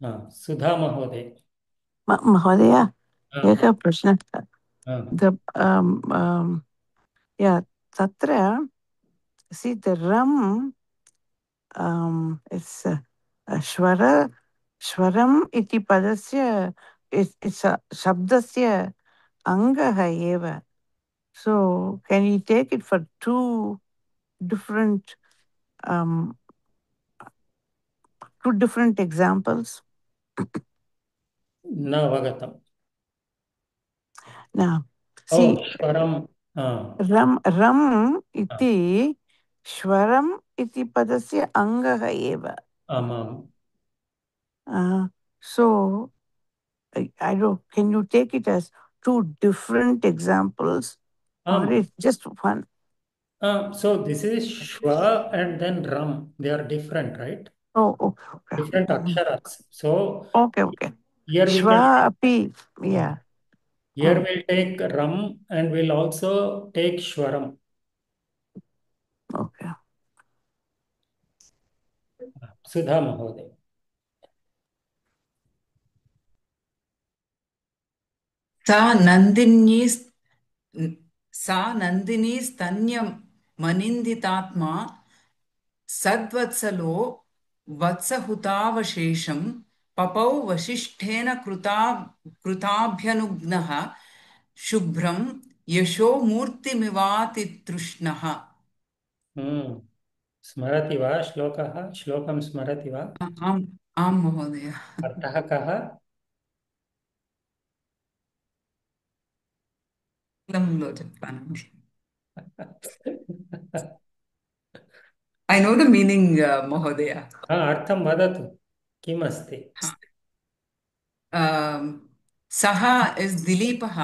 Speaker 4: Mahodaya.
Speaker 1: Sudha Mahodaya.
Speaker 3: Mahodaya, एकः प्रश्नः. Yeah, tatra, see the ram, it's shwaram iti padasya, it's a shabdasya angaha eva. So can you take it for two different examples?
Speaker 1: Na avagatam.
Speaker 3: Now, see,
Speaker 1: shwaram.
Speaker 3: ram iti shwaram iti padasya angaha eva.
Speaker 1: Amam.
Speaker 3: So, I don't. Can you take it as two different examples, or it's just one?
Speaker 1: So this is shwa and then ram. They are different, right?
Speaker 3: Oh, okay.
Speaker 1: Different aksharas. So
Speaker 3: Okay.
Speaker 1: here we
Speaker 3: Shwa
Speaker 1: can.
Speaker 3: api, yeah.
Speaker 1: Here we'll take ram and we'll also take shwaram.
Speaker 3: Okay.
Speaker 1: Sudha Mahodaya.
Speaker 2: सा नन्दिनी स्तन्यं मनिन्दितात्मा सद्वत्सलो वत्सहुतावशेषं पपौ वसिष्ठेन कृताभ्यनुग्नः शुभ्रं यशो मूर्तिमिवातितृष्णः.
Speaker 1: स्मरति वा श्लोकः? श्लोकं स्मरति वा?
Speaker 2: आं महोदय.
Speaker 1: अर्थः कः?
Speaker 2: I know the meaning, Mahodaya.
Speaker 1: अर्थं वदतु. किम् अस्ति?
Speaker 2: सः is दिलीपः.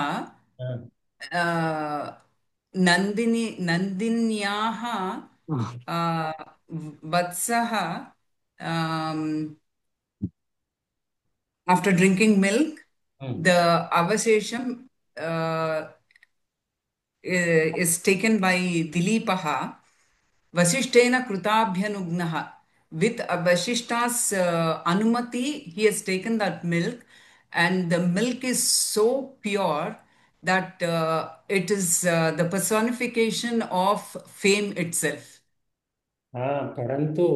Speaker 2: नन्दिन्याः वत्सः after drinking milk, the avashesham is taken by Dileepaha. Vasishtena Krutabhyanugnaha. With Vasishta's Anumati, he has taken that milk, and the milk is so pure that it is the personification of fame itself.
Speaker 1: परन्तु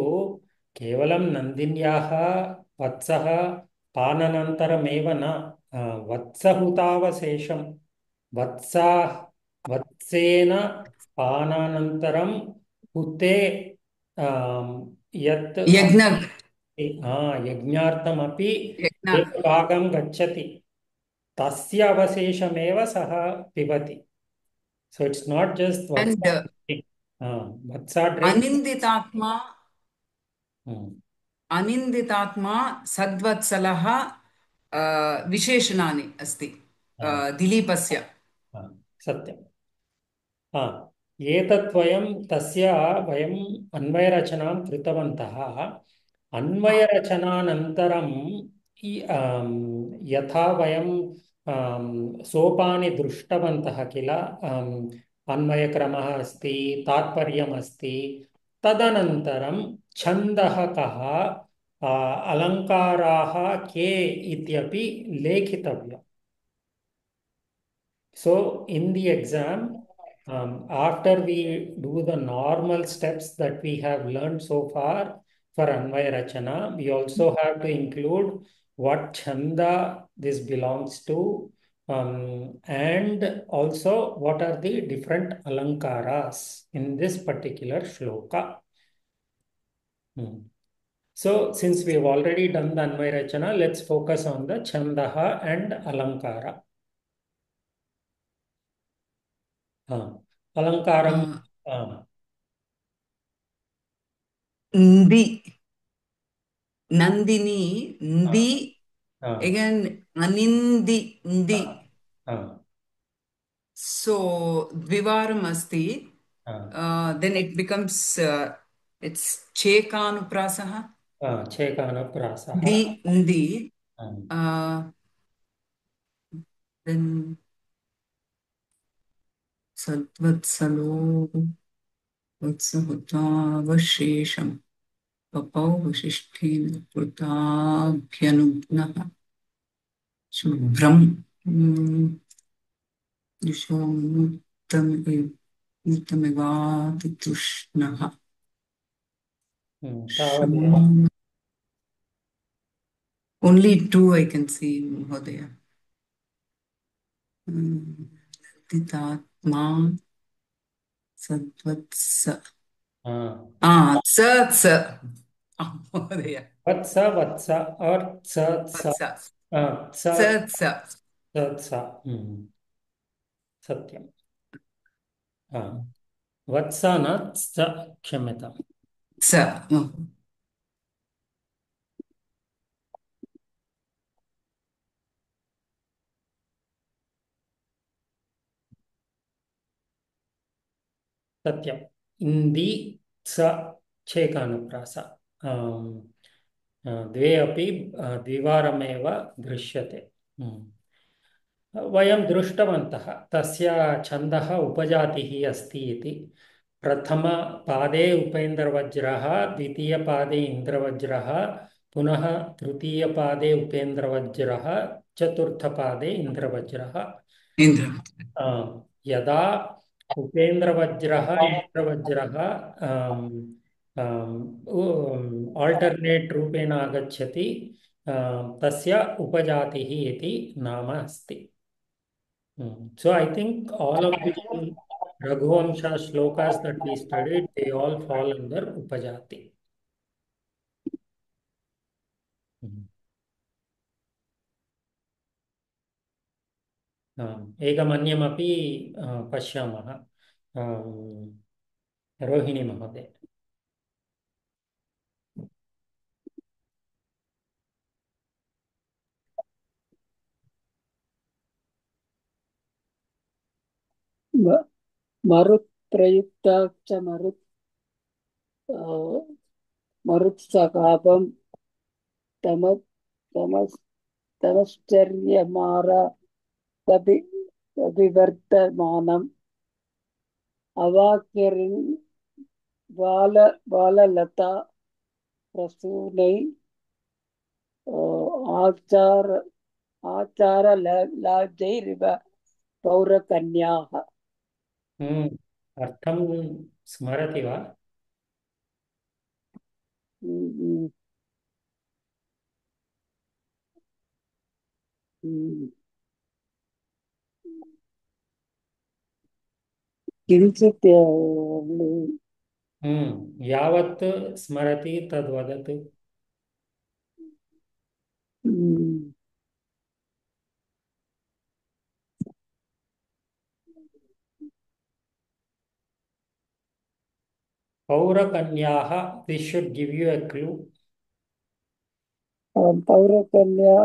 Speaker 1: केवलं नन्दिन्याः वत्सः पाननन्तरमेव न वत्सहुतावशेषं वत्सेन पानानन्तरं हुते यत् यज्ञार्थमपि एकभागं गच्छति तस्य अवशेषमेव सः पिबति. So it's not just vatsa. Vatsa drink.
Speaker 2: अनिन्दितात्मा सद्वत्सलः विशेषणानि अस्ति दिलीपस्य.
Speaker 1: सत्यम्. एतद्वयं तस्य वयम् अन्वयरचनां कृतवन्तः. अन्वयरचनानन्तरं यथा वयं सोपानि दृष्टवन्तः किल, अन्वयक्रमः अस्ति, तात्पर्यमस्ति, तदनन्तरं छन्दः कः, अलङ्काराः के इत्यपि लेखितव्यम्. So in the exam, after we do the normal steps that we have learned so far for Anvaya Rachana, we also have to include what chanda this belongs to, and also what are the different alankaras in this particular shloka. So since we have already done the Anvaya Rachana, let's focus on the chandaha and alankara. अलङ्कारं
Speaker 2: Ndi, Nandini, Ndi, again Anindi, Ndi. So Dvivaram asti, then it becomes it's Chekanuprasaha.
Speaker 1: Chekanuprasaha.
Speaker 2: Ndi, Ndi. Then Sadvatsalo Vatsahutavashesham Papau Vashishthena Prutabhyanubnaha Shubhram Yishomuttamivaditushnaha. Only two I can see, Mahodaya. Titatma Sadvatsa. Tsa. Mahodaya.
Speaker 1: Vatsa or tsa. Satyam. Vatsa na tsa, क्षम्यताम्.
Speaker 2: Tsa.
Speaker 1: सत्यम्. इन्दी स छेकानुप्रास द्वे अपि द्विवारमेव दृश्यते. वयं दृष्टवन्तः तस्य छन्दः उपजातिः अस्ति इति. प्रथमपादे उपेन्द्रवज्रः, द्वितीयपादे इन्द्रवज्रः, पुनः तृतीयपादे उपेन्द्रवज्रः, चतुर्थपादे इन्द्रवज्रः. यदा उपेन्द्रवज्रः इन्द्रवज्रः आल्टर्नेट् रूपेण आगच्छति, तस्य उपजातिः इति नाम अस्ति. So I think all of the Raghuvamsha shlokas that we studied, they all fall under Upajati. एकमन्यमपि पश्यामः, रोहिणी महोदय.
Speaker 4: मरुत् प्रयुक्ता च मरुत्सकापं तमश्चर्यमारा तभिवर्तमानम् अवाक्यरिन् बाललता प्रसूनै आचारलाजैरिव पौरकन्याः.
Speaker 1: अर्थं स्मरति वा?
Speaker 4: किञ्चित्
Speaker 1: यावत् स्मरति तद्वदतु. पौरकन्याः, this should give you a clue.
Speaker 4: पौरकन्या,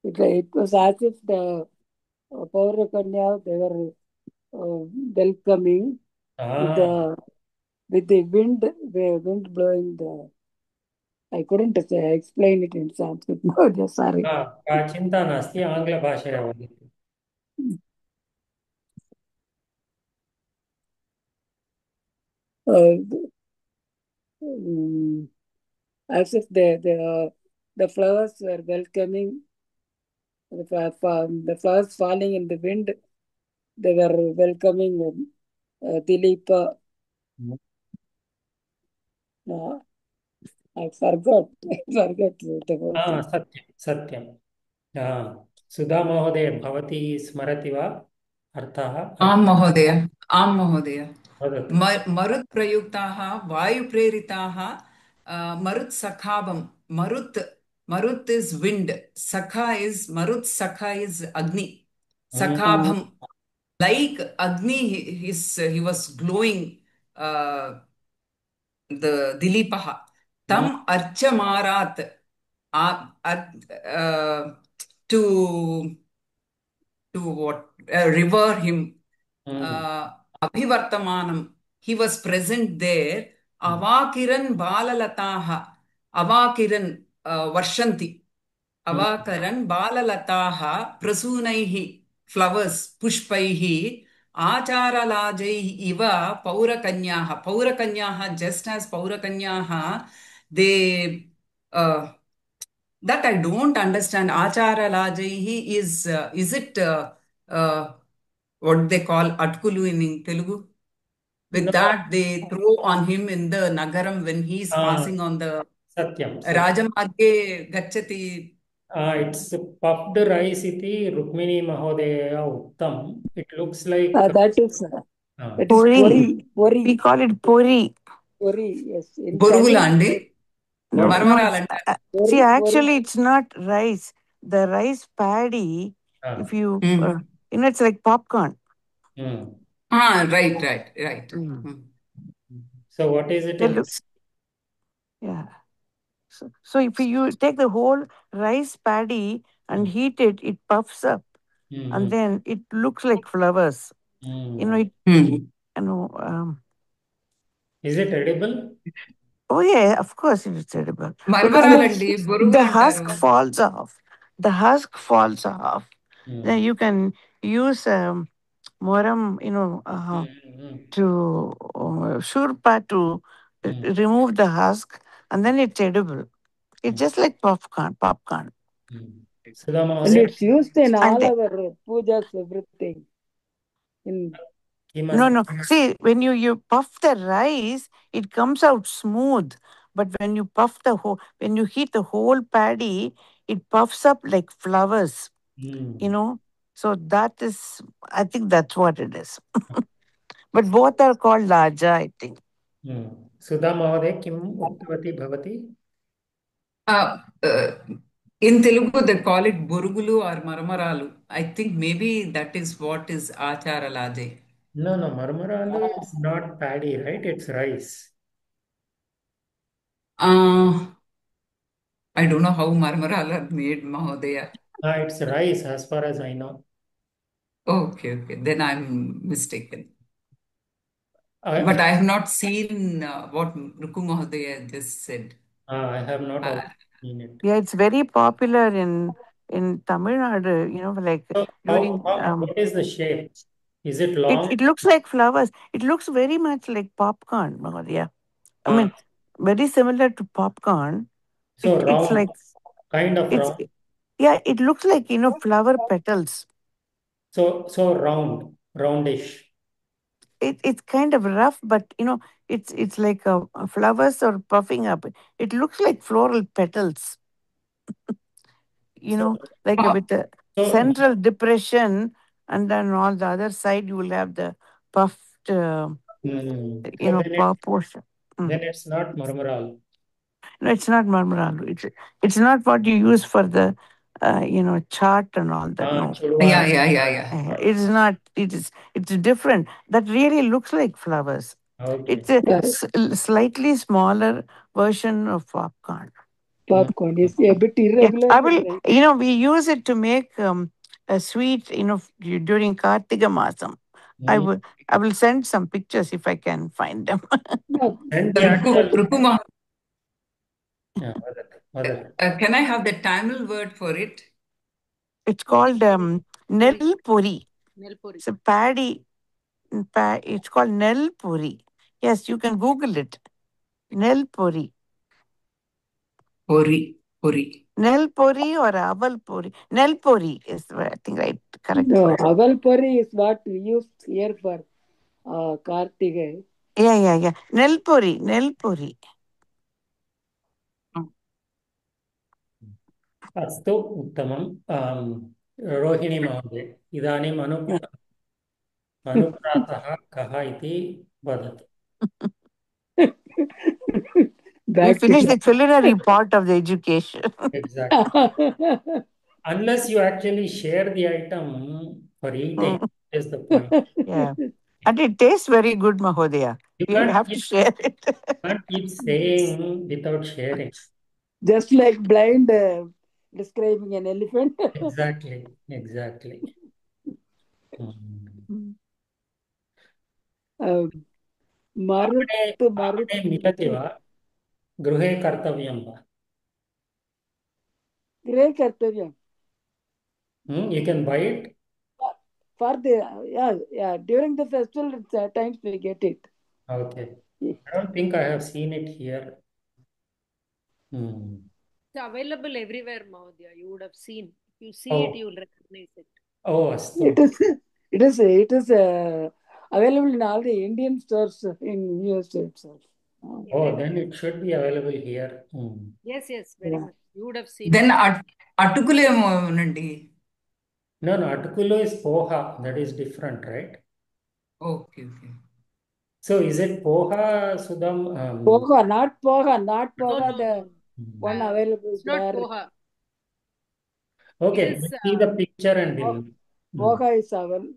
Speaker 4: it was as if the Paurakanya, they were welcoming with the wind blowing I couldn't explain it in Sanskrit. No, just sorry.
Speaker 1: चिन्ता नास्ति आङ्ग्लभाषया वदतु.
Speaker 4: As if the flowers were welcoming, the flowers falling in the wind, they were welcoming Dileepa. I forgot.
Speaker 1: सत्यं सत्यं. सुधा महोदय भवती स्मरति वा अर्थः?
Speaker 2: आं महोदय, आं महोदय.
Speaker 1: वदतु.
Speaker 2: मरुत् प्रयुक्ताः वायुप्रेरिताः मरुत् सखाभं. मरुत् is wind, Marut Sakha is Agni. Sakhabham, like Agni, he was glowing, the Dilipaha. Tam Archamarat, to what? Revere him. Abhivartamanam, he was present there. Avakiran balalataha, avakiran varshanti, avakaran balalataha prasunaihi, flowers, pushpaihi, acharalajaihi iva paurakanyaha. Paurakanyaha, just as paurakanyaha, they that I don't understand. Acharalajaihi is it what they call atkulu in Telugu? With
Speaker 1: No.
Speaker 2: that, they throw on him in the Nagaram when he's passing on the
Speaker 1: Satyam.
Speaker 2: Rajamarge Gachati.
Speaker 1: It's puffed rice iti Rukmini Mahodaya Uttam. It looks like
Speaker 4: that is
Speaker 3: Puri.
Speaker 4: Puri.
Speaker 3: We call it puri.
Speaker 4: Puri, yes. In
Speaker 2: Borugula
Speaker 4: Tamil,
Speaker 2: andi.
Speaker 3: No,
Speaker 4: Puri,
Speaker 3: see, actually, it's not rice. The rice paddy, if you, it's like popcorn.
Speaker 2: Right.
Speaker 1: So what is it?
Speaker 3: Yeah. So if you take the whole rice paddy and heat it, it puffs up, and then it looks like flowers.
Speaker 1: Is it edible?
Speaker 3: Oh yeah, of course it is edible. The husk falls off. Then you can use moram, to shurpa to remove the husk, and then it's edible. It's just like popcorn.
Speaker 4: And it's used in all our pujas, everything.
Speaker 3: No. See, when you puff the rice, it comes out smooth. But when you when you heat the whole paddy, it puffs up like flowers. So that is, I think that's what it is. But both are called laja, I think.
Speaker 1: Sudha Mahoday, kim uktavati bhavati?
Speaker 2: In Telugu, they call it Burugulu or Marmaralu. I think maybe that is what is Acharalaje.
Speaker 1: No, Marmaralu is not paddy, right? It's rice.
Speaker 2: I don't know how Marmaralu are made, Mahodaya.
Speaker 1: It's rice, as far as I know.
Speaker 2: Okay. Then I'm mistaken. But I have not seen what Ruku Mahodaya just said.
Speaker 1: I have not seen it.
Speaker 3: Yeah, it's very popular in Tamil Nadu, like during...
Speaker 1: what is the shape? Is it long?
Speaker 3: It looks like flowers. It looks very much like popcorn, Mahodaya. I mean, very similar to popcorn.
Speaker 1: So round,
Speaker 3: it's like
Speaker 1: kind of round.
Speaker 3: Yeah, it looks like, flower petals.
Speaker 1: So roundish.
Speaker 3: It's kind of rough, but it's like flowers are puffing up. It looks like floral petals. Like with the central depression, and then on the other side you will have the puffed, portion.
Speaker 1: Then it's not marmaral.
Speaker 3: No, it's not marmaralu. It's not what you use for the, chart and all that. No.
Speaker 2: Yeah.
Speaker 3: It's not. It's different. That really looks like flowers.
Speaker 1: Okay.
Speaker 3: It's a slightly smaller version of popcorn.
Speaker 4: Popcorn is a bit irregular.
Speaker 3: Yeah, we use it to make a sweet, during Kartiga Masam. I will send some pictures if I can find them.
Speaker 1: Yeah, वदतु.
Speaker 2: Can I have the Tamil word for it?
Speaker 3: It's called Nel Puri.
Speaker 5: Nelpuri.
Speaker 3: It's a paddy. It's called Nel Puri. Yes, you can Google it. Nel Puri.
Speaker 2: Puri.
Speaker 3: Nel Puri or Aval Puri. Nel Puri is, I think, right, correct.
Speaker 4: No,
Speaker 3: word.
Speaker 4: Avalpuri is what we use here for Kartige.
Speaker 3: Yeah. Nel Puri.
Speaker 1: अस्तु उत्तमं रोहिणी महोदय इदानीम् अनुप्रातः कः इति वदतु.
Speaker 3: We
Speaker 4: Back to
Speaker 3: finished the culinary part of the education.
Speaker 1: Exactly. Unless you actually share the item for eating, is the point.
Speaker 3: Yeah. And it tastes very good, Mahodaya. You have to share it.
Speaker 1: Can't keep saying without sharing.
Speaker 4: Just like blind describing an elephant.
Speaker 1: Exactly. आपणे मिलति वा? गृहे कर्तव्यं वा?
Speaker 4: गृहे कर्तव्यं.
Speaker 1: You can buy it?
Speaker 4: For the, during the festival times we get it.
Speaker 1: Okay. I don't think I have seen it here.
Speaker 5: It's available everywhere, Mahodaya. You would have seen. If you see it, you will recognize it.
Speaker 1: Oh, astu.
Speaker 4: It is available in all the Indian stores in US itself.
Speaker 1: Oh, then it should be available here.
Speaker 5: Yes, very much. You would have seen.
Speaker 2: Then Atukule nandi.
Speaker 1: No, Atukulu is poha. That is different, right?
Speaker 2: Okay.
Speaker 1: So is it poha, Sudam?
Speaker 4: Poha, not poha.
Speaker 5: No.
Speaker 4: The one available
Speaker 5: It's not
Speaker 4: there.
Speaker 5: poha.
Speaker 1: Okay,
Speaker 5: It is,
Speaker 1: let's see the picture and we'll.
Speaker 4: Poha is available.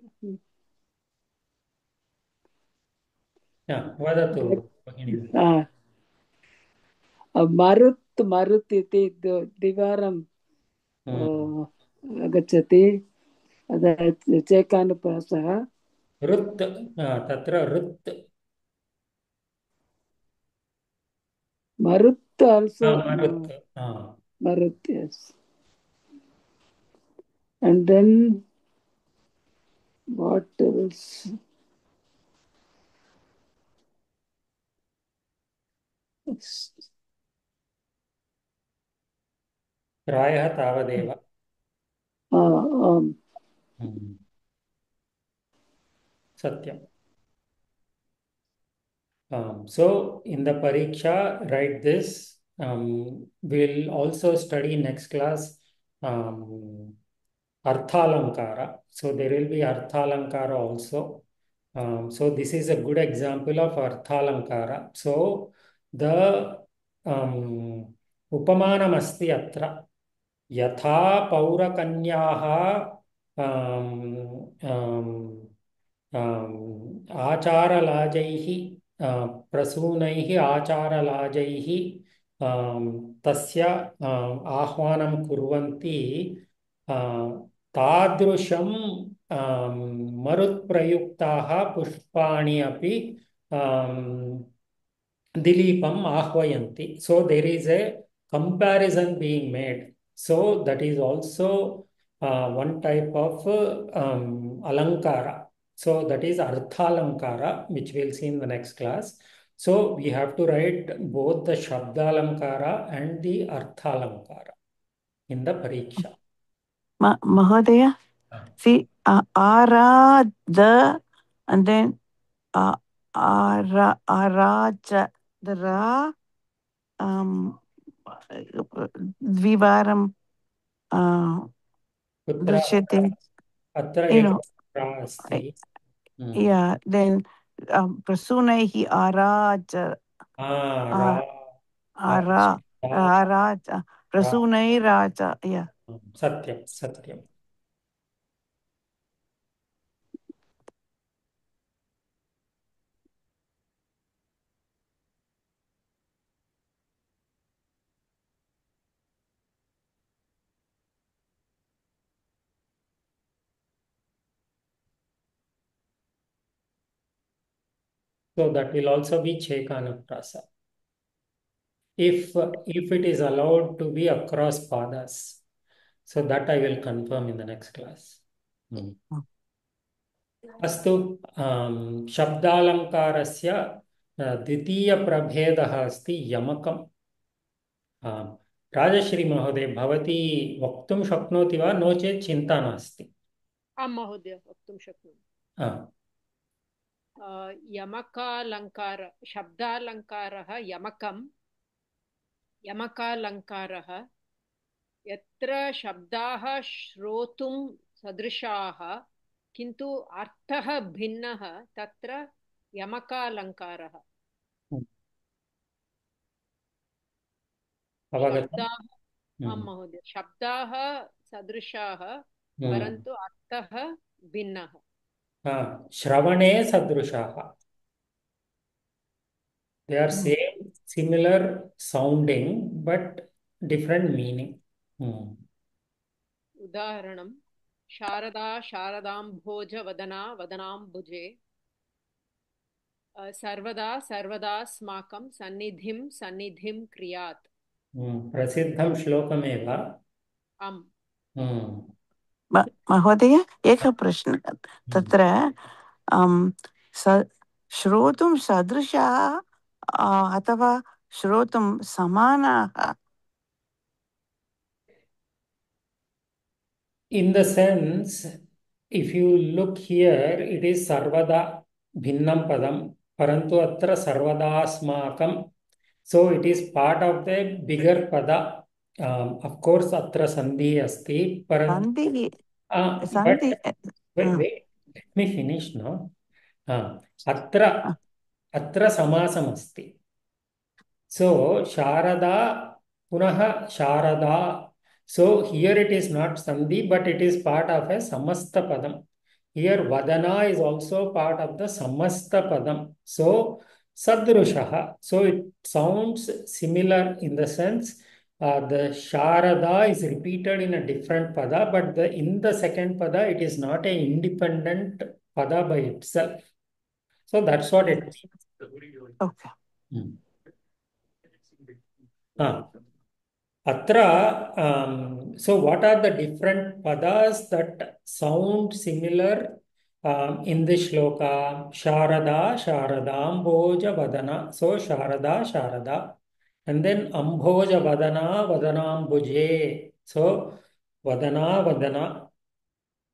Speaker 1: Yeah, vadatu.
Speaker 4: Marut iti divaram gachati. Chekanupasah.
Speaker 1: Rut, tatra rut.
Speaker 4: Marut also.
Speaker 1: Marut.
Speaker 4: Marut, yes. And then what else?
Speaker 1: प्रायः तावदेव. Satyam. So in the pariksha, write this. We'll also study next class Arthalankara. So there will be Arthalankara also. So this is a good example of Arthalankara. So the Upamanam asti atra. Yatha Paurakanyāha आचारलाजैः प्रसूनैः आचारलाजैः तस्य आह्वानं कुर्वन्ति तादृशं मरुत्प्रयुक्ताः पुष्पाणि अपि दिलीपम् आह्वयन्ति. So there is a comparison being made. So that is also one type of alankara. So that is arthalankara, which we'll see in the next class. So we have to write both the shabdalankara and the arthalankara in the pariksha.
Speaker 3: Mahodaya, see, ara, the, and then araja, the ra, dvivaram, drishyate. Yeah, then prasunaihi araja. Araja. Prasunai raja. Yeah.
Speaker 1: Satyam. So that will also be Chekanuprasa. if it is allowed to be across padas. So that I will confirm in the next class. अस्तु शब्दालङ्कारस्य द्वितीयप्रभेदः अस्ति यमकम्। राजश्री महोदय, भवती वक्तुं शक्नोति वा? नो चेत् चिन्ता नास्ति।
Speaker 7: आं महोदय, वक्तुं शक्नोमि। यमकालङ्कार शब्दालङ्कारः यमकं, यमकालङ्कारः यत्र शब्दाः श्रोतुं सदृशाः किन्तु अर्थः भिन्नः तत्र यमकालङ्कारः। शब्दाः, आं महोदय, शब्दाः सदृशाः परन्तु अर्थः भिन्नः।
Speaker 1: श्रवणे सदृशाः, they are same, similar sounding but different meaning.
Speaker 7: उदाहरणं शारदा शारदाम्भोज वदना वदनाम्बुजे, सर्वदा सर्वदास्माकं सन्निधिं सन्निधिं क्रियात्।
Speaker 1: प्रसिद्धं श्लोकमेव।
Speaker 7: आम्
Speaker 3: महोदय, एकः प्रश्नः तत्र श्रोतुं सदृशाः अथवा श्रोतुं समानाः?
Speaker 1: In the sense, if you look here, it is sarvada bhinnam padam, parantu atra sarvadasmakam. So it is part of the bigger pada. Of course, atra sandhi asti.
Speaker 3: Sandhi.
Speaker 1: Wait, let me finish now. Atra samasam asti. So Sharada punaha Sharada. So here it is not sandhi, but it is part of a samasta padam. Here vadana is also part of the samasta padam. So sadrushaha. So it sounds similar in the sense the Sharada is repeated in a different pada, but in the second pada it is not an independent pada by itself. So that's what it means.
Speaker 3: Okay.
Speaker 1: Atra, so what are the different padas that sound similar in this shloka? Sharada, Sharadamboja Vadana. So Sharada, Sharada. And then Amboja Vadana, Vadanambuje. So Vadana, Vadana.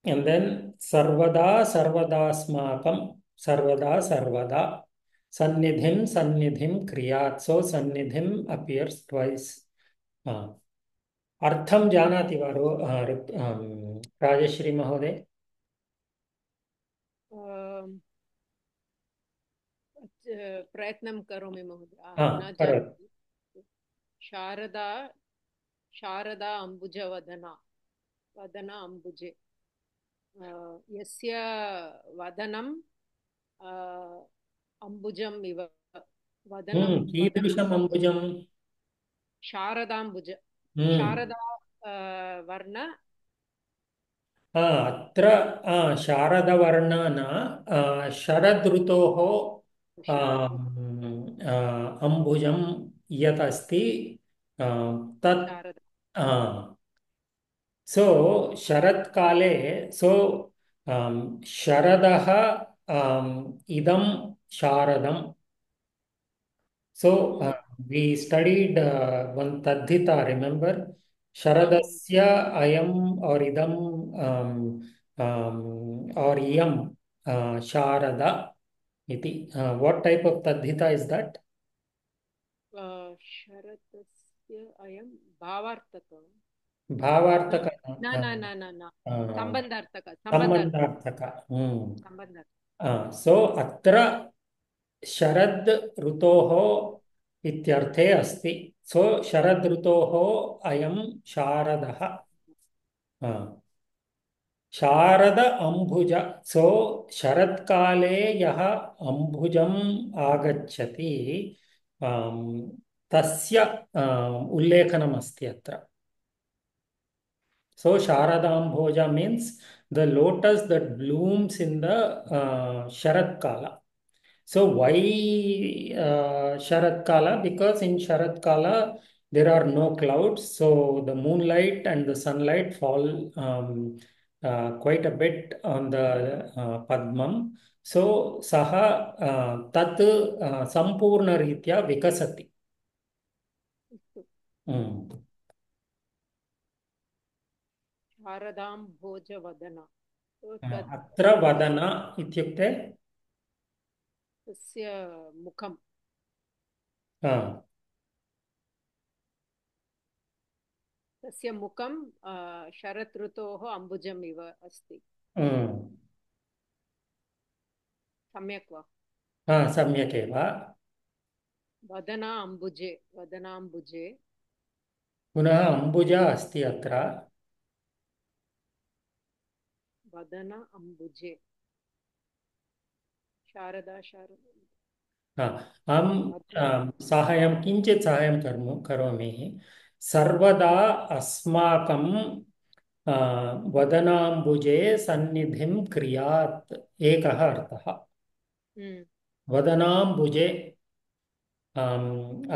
Speaker 1: And then Sarvada, Sarvadasmakam. Sarvada, Sarvada. Sannidhim, Sannidhim Kriyat. So Sannidhim appears twice. Artham janati varo Rajashri Mahoday?
Speaker 7: प्रयत्नं करोमि महोदय। शारदा शारदा अम्बुजवदना वदना अम्बुजे, यस्य वदनम् अम्बुजम् इव वदनं
Speaker 1: कीदृशम् अम्बुजम्?
Speaker 7: शारदाम्बुज, शारदा वर्ण।
Speaker 1: अत्र शारदवर्णन शरद ऋतोः अम्बुजं यत् अस्ति तत् सो शरत्काले सो शरदः इदं शारदम्. So we studied one Tadhita, remember? Sharadasya ayam or idam or iyam Sharada iti. What type of Tadhita is that?
Speaker 7: Sharadasya ayam bhavartaka.
Speaker 1: Bhavartaka.
Speaker 7: No. Sambandhartaka.
Speaker 1: Sambandhartaka. So atra शरद ऋतोः इत्यर्थे अस्ति. सो शरद ऋतोः अयं शारदः. शारद अम्बुज. सो शरत्काले यः अम्बुजम् आगच्छति तस्य उल्लेखनम् अस्ति अत्र. So Sharadamboja means the lotus that blooms in the Sharat Kala. So why Sharat Kala? Because in Sharat Kala there are no clouds, so the moonlight and the sunlight fall quite a bit on the Padmam. So Saha Tat Sampurna Ritya Vikasati.
Speaker 7: शारदां भोजवदना
Speaker 1: अत्र वदना इत्युक्ते
Speaker 7: तस्य मुखं तस्य मुखं शरत् ऋतोः अम्बुजम् इव अस्ति सम्यक् वा
Speaker 1: सम्यक् एव
Speaker 7: वदनाम्बुजे
Speaker 1: पुनः अम्बुजा अस्ति अत्र
Speaker 7: वदन अम्बुजे शारदा
Speaker 1: साहाय्यं किञ्चित् साहाय्यं करोमि सर्वदा अस्माकं वदनाम्बुजे सन्निधिं क्रियात् एकः अर्थः वदनाम्बुजे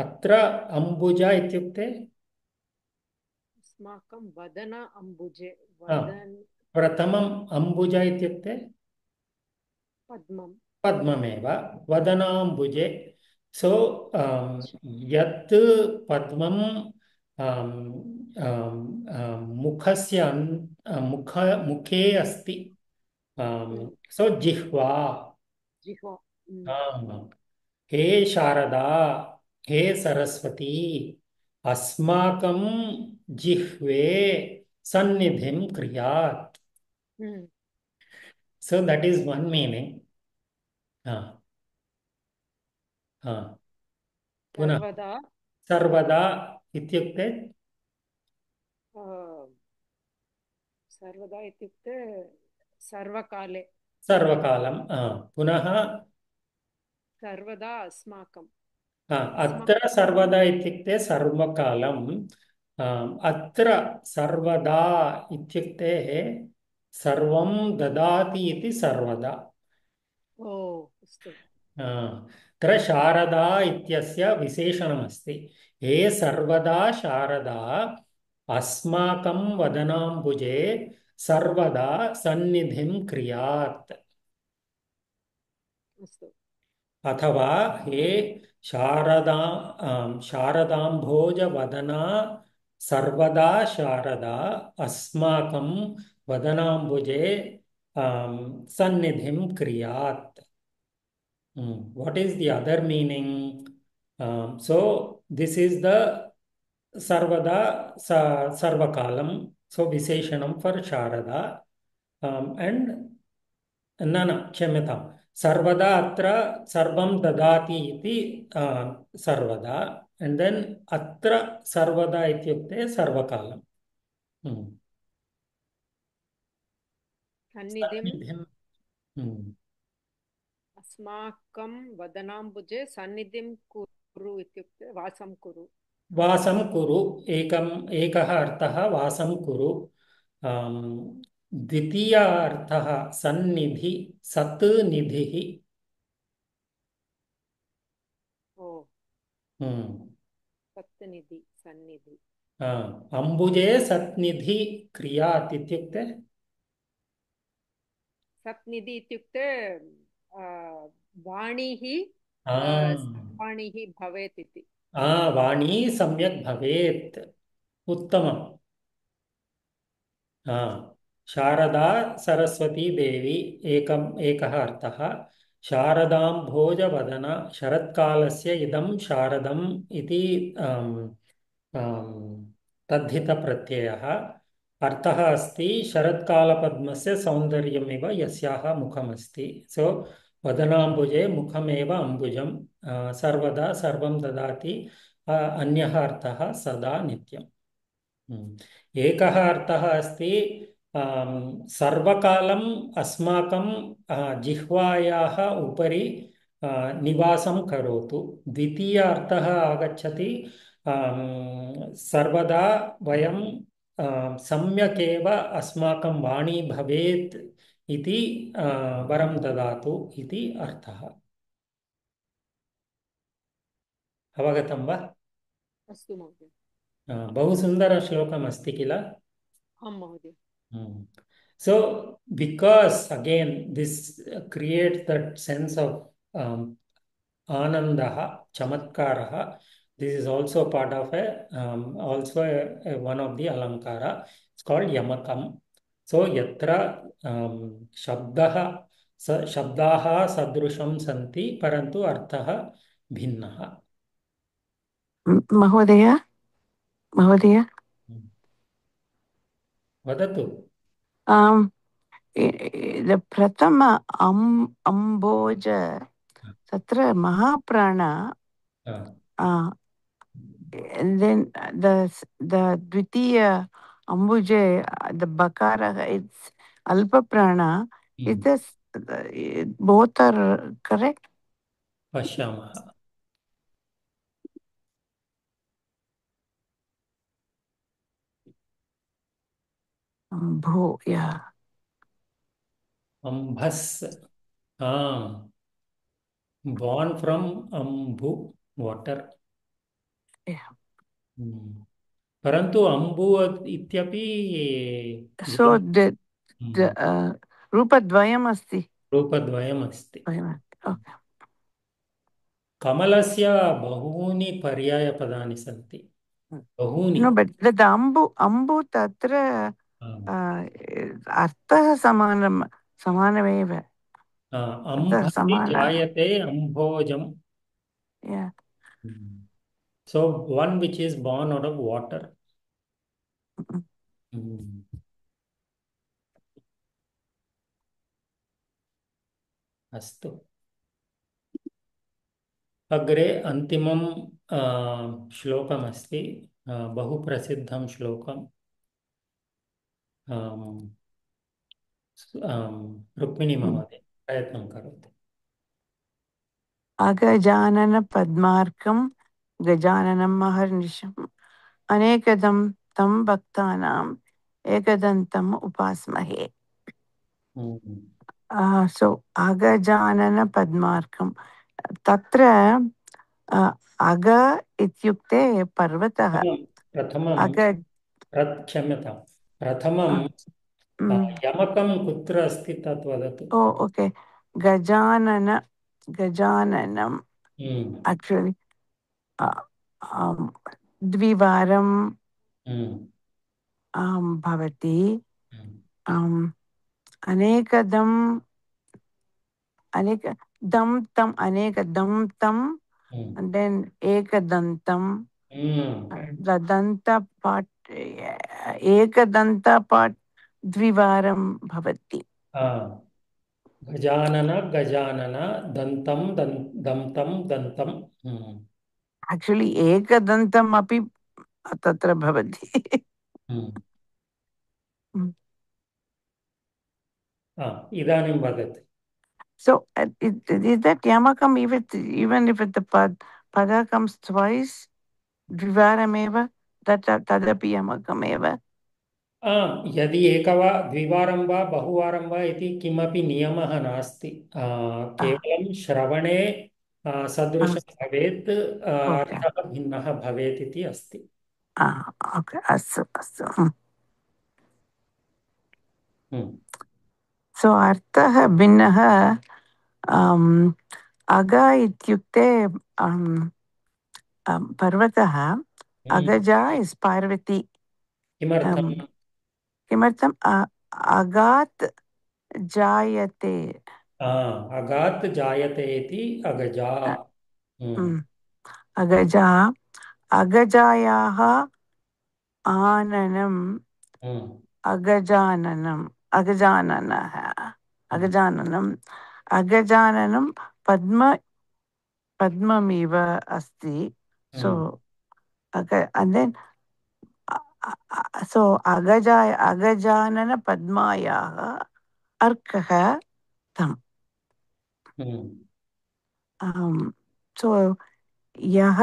Speaker 1: अत्र अम्बुजा इत्युक्ते
Speaker 7: अस्माकं वदन अम्बुजे
Speaker 1: प्रथमम् अम्बुजा इत्युक्ते पद्ममेव वदनाम्बुजे सो यत् पद्मं मुखस्य मुखे अस्ति सो जिह्वा हे शारदा हे सरस्वती अस्माकं जिह्वे सन्निधिं क्रियात् so that is one meaning पुनः सर्वदा इत्युक्ते
Speaker 7: सर्वदा इत्युक्ते सर्वकाले
Speaker 1: सर्वकालं पुनः
Speaker 7: सर्वदा अस्माकं
Speaker 1: अत्र सर्वदा इत्युक्ते सर्वकालम् अत्र सर्वदा इत्युक्ते सर्वं ददाति इति सर्वदा अत्र शारदा इत्यस्य विशेषणमस्ति हे सर्वदा शारदा अस्माकं वदनाम्बुजे सर्वदा सन्निधिं क्रियात् अथवा हे शारदा शारदाम्भोजवदना सर्वदा शारदा अस्माकं वदनाम्बुजे सन्निधिं क्रियात् what is the other meaning so this is the sarvada sarvakalam so visheshanam for sharada and nana kshamyatam sarvada atra sarvam dadati iti sarvada and then atra sarvada ityukte sarvakalam
Speaker 7: सन्निधिं अस्माकं वदनाम्बुजे सन्निधिं कुरु इत्युक्ते
Speaker 1: वासं कुरु एकः अर्थः वासं कुरु द्वितीय अर्थः सन्निधि सत् निधिः
Speaker 7: सत्निधि सन्निधि
Speaker 1: अम्बुजे सत्निधि क्रियात् इत्युक्ते
Speaker 7: सत्निधि इत्युक्ते वाणीः भवेत् इति
Speaker 1: वाणी सम्यक् भवेत् उत्तमम् शारदा सरस्वती देवी एकः अर्थः शारदाम्भोजवदन शरत्कालस्य इदं शारदम् इति तद्धितप्रत्ययः अर्थः अस्ति शरत्कालपद्मस्य सौन्दर्यमिव यस्याः मुखमस्ति सो वदनाम्बुजे मुखमेव अम्बुजं सर्वदा सर्वं ददाति अन्यः अर्थः सदा नित्यम् एकः अर्थः अस्ति सर्वकालम् अस्माकं जिह्वायाः उपरि निवासं करोतु द्वितीय अर्थः आगच्छति सर्वदा वयं सम्यक् एव अस्माकं वाणी भवेत् इति वरं ददातु इति अर्थः अवगतं वा?
Speaker 7: अस्तु महोदय।
Speaker 1: बहु सुन्दरश्लोकमस्ति किल?
Speaker 7: आं महोदय।
Speaker 1: So, because again, this creates that sense of anandaha, chamatkaraha. This is also part of one of the alankara. It's called yamakam. So, yatra shabdaha shabdaha sadrusham santi parantu arthaha bhinnaha.
Speaker 3: Mahodaya, Mahodaya.
Speaker 1: Vadatu.
Speaker 3: The Pratama Amboja Tatra Mahaprana, and then the Dvitiya Ambuje, the Bakara, it's Alpa Prana. Is this both are correct?
Speaker 1: Pashyamaha.
Speaker 3: Ambho, yeah.
Speaker 1: Ambhas. Born from Ambhu, water.
Speaker 3: Yeah.
Speaker 1: Parantu Ambhu ityapि
Speaker 3: So the Rupa Dvayam asti.
Speaker 1: रूपद्वयम् अस्ति.
Speaker 3: Okay.
Speaker 1: कमलस्य बहूनि पर्यायपदानि सन्ति. बहूनि.
Speaker 3: No, but the Ambu Tatra अर्थः समानमेव.
Speaker 1: अम्भति जायते अम्भोजम्.
Speaker 3: Yeah.
Speaker 1: So one which is born out of water. अस्तु. अग्रे अन्तिमं श्लोकमस्ति, बहु प्रसिद्धं श्लोकम्. रुक्मिणी महोदय प्रयत्नं करोतु.
Speaker 3: अगजानन पद्मार्कं गजाननं महर्निशम् अनेकदं तं भक्तानाम् एकदन्तम् उपास्महे. So अगजानन पद्मार्कं तत्र अग इत्युक्ते पर्वतः.
Speaker 1: प्रथमं क्षम्यतां, प्रथमं यमकं कुत्र अस्ति तत् वदतु.
Speaker 3: ओके. गजाननम् actually द्विवारं भवति. अनेकदम् अनेकदं तं and then ekdantam. The danta part, ekadanta part dvivaram bhavati.
Speaker 1: Gajanan दन्तं.
Speaker 3: Actually ekdantam api tatra bhavati.
Speaker 1: इदानीं वदतु.
Speaker 3: So is that yamakam even if the pada comes twice dvivarameva tadapi yamakameva.
Speaker 1: यदि द्विवारं वा बहुवारं वा इति किमपि नियमः नास्ति. केवलं श्रवणे सदृशं भवेत्, अर्थः भिन्नः भवेत् इति अस्ति.
Speaker 3: ओके. अस्तु अस्तु. सो अर्थः भिन्नः. अग इत्युक्ते पर्वतः. अगजा इस् पार्वती. किमर्थम् अगात् जायते.
Speaker 1: अगात् जायते इति अगजा.
Speaker 3: अगजा अगजायाः आननम् अगजाननम् अगजाननं पद्ममिव अस्ति. So and then so अगजानन पद्मायाः अर्कः तं. So यः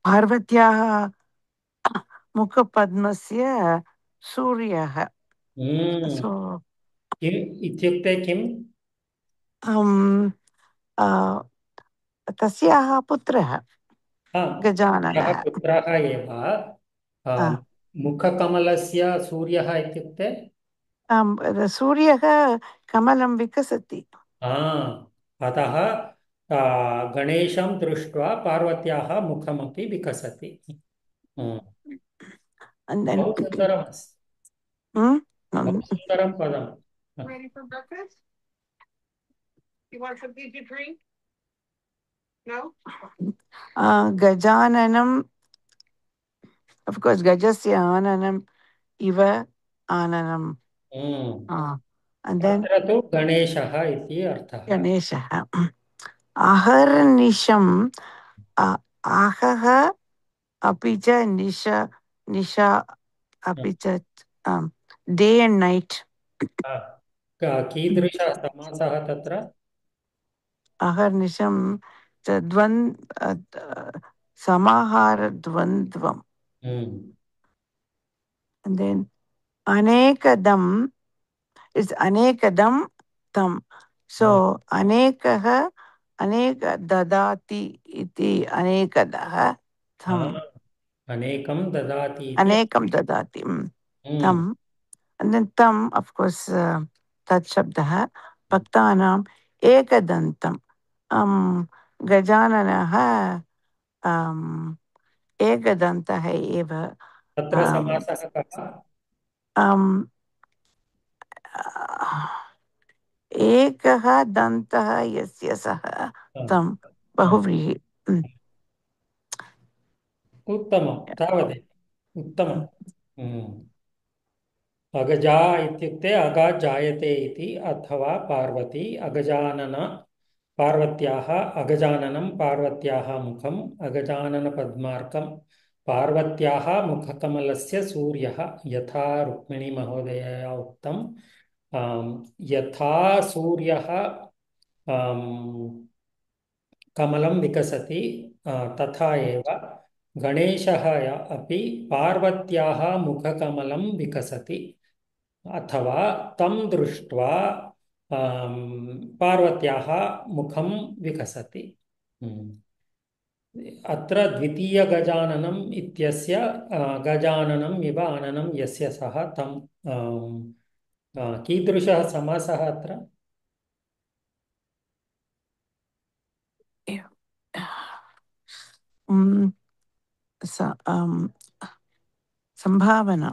Speaker 3: पार्वत्याः मुखपद्मस्य सूर्यः. So
Speaker 1: इत्युक्ते किम्?
Speaker 3: तस्याः पुत्रः
Speaker 1: यः
Speaker 3: गजाननः।
Speaker 1: पुत्रः एव। मुखकमलस्य सूर्यः इत्युक्ते
Speaker 3: सूर्यः कमलं विकसति।
Speaker 1: अतः गणेशं दृष्ट्वा पार्वत्याः मुखमपि विकसति।
Speaker 3: And then,
Speaker 1: बहु सुन्दरमस्ति, बहु सुन्दरं पदम्।
Speaker 5: Ready for breakfast? You want something to drink? No?
Speaker 3: Gajananam, of course, Gajasya Ananam, Iva Ananam. And then
Speaker 1: अत्र तु गणेशः इति अर्थः।
Speaker 3: गणेशः। अहर्निशम् आहः अपि च निशा अपि च डे एंड नाइट।
Speaker 1: कीदृशः समासः तत्र?
Speaker 3: अहर्निशं समाहारद्वन्द्वम्। And then anekadam is anekadam tam. So anekah अनेक ददाति इति अनेकदः तम्
Speaker 1: अनेकं ददाति इति
Speaker 3: अनेकं ददाति तम्। and then tam of course तत् शब्दः भक्तानाम् एकदन्तं गजाननः एकदन्तः एव।
Speaker 1: तत्र समासः कः?
Speaker 3: एकः दन्तः यस्य सः तं बहुव्रीहि।
Speaker 1: उत्तमं, तावदेव उत्तमम्। अगजा इत्युक्ते अगात् जायते इति, अथवा पार्वती अगजानन पार्वत्याः अगजाननं पार्वत्याः मुखम् अगजाननपद्मार्कं पार्वत्याः मुखकमलस्य सूर्यः यथा रुक्मिणीमहोदयया उक्तं यथा सूर्यः कमलं विकसति तथा एव गणेशः अपि पार्वत्याः मुखकमलं विकसति, अथवा तं दृष्ट्वा पार्वत्याः मुखं विकसति। अत्र द्वितीयगजाननम् इत्यस्य गजाननम् इव आननं यस्य सः तं कीदृशः समासः अत्र?
Speaker 3: संभावना।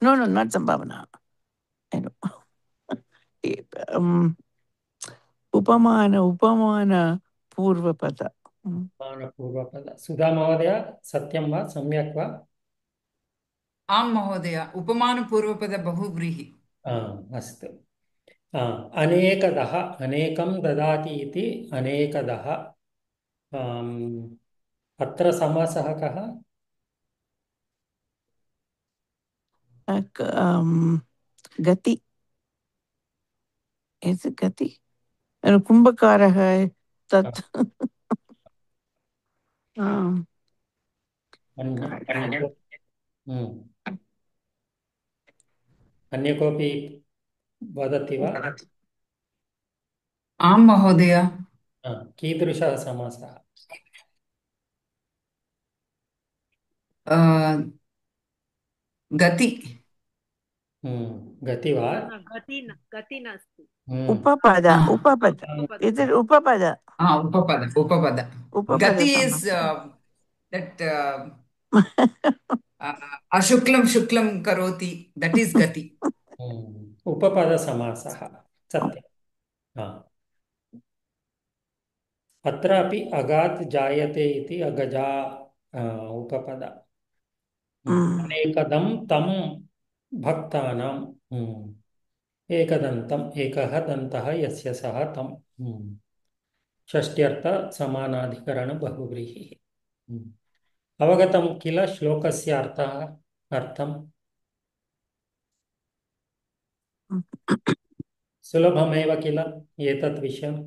Speaker 3: No, no, not संभावना. I know. उपमान पूर्वपद।
Speaker 1: पूर्वपद। सुधा महोदय सत्यं वा, सम्यक् वा?
Speaker 2: आं महोदय, उपमानपूर्वपद बहुव्रीहि।
Speaker 1: अस्तु। अनेकदः अनेकं ददाति इति अनेकदः। अत्र समासः कः?
Speaker 3: गति। गति कुम्भकारः तत्
Speaker 1: अन्य कोऽपि वदति वा?
Speaker 2: आं महोदय।
Speaker 1: कीदृशः समासः?
Speaker 2: गति।
Speaker 1: गति वा?
Speaker 7: गति नास्ति।
Speaker 3: उपपद। उपपद। उपपद।
Speaker 2: उपपद। उपपद। गति is that अशुक्लं शुक्लं करोति, that is गति।
Speaker 1: उपपदसमासः सत्यम्। अत्रापि अगात् जायते इति अगजा उपपद। अनेकदं तं भक्तानाम् एकदन्तम् एकः दन्तः यस्य सः तं षष्ट्यर्थ समानाधिकरण बहुव्रीहिः। अवगतं किल श्लोकस्य अर्थं? सुलभमेव किल एतत् विषयम्?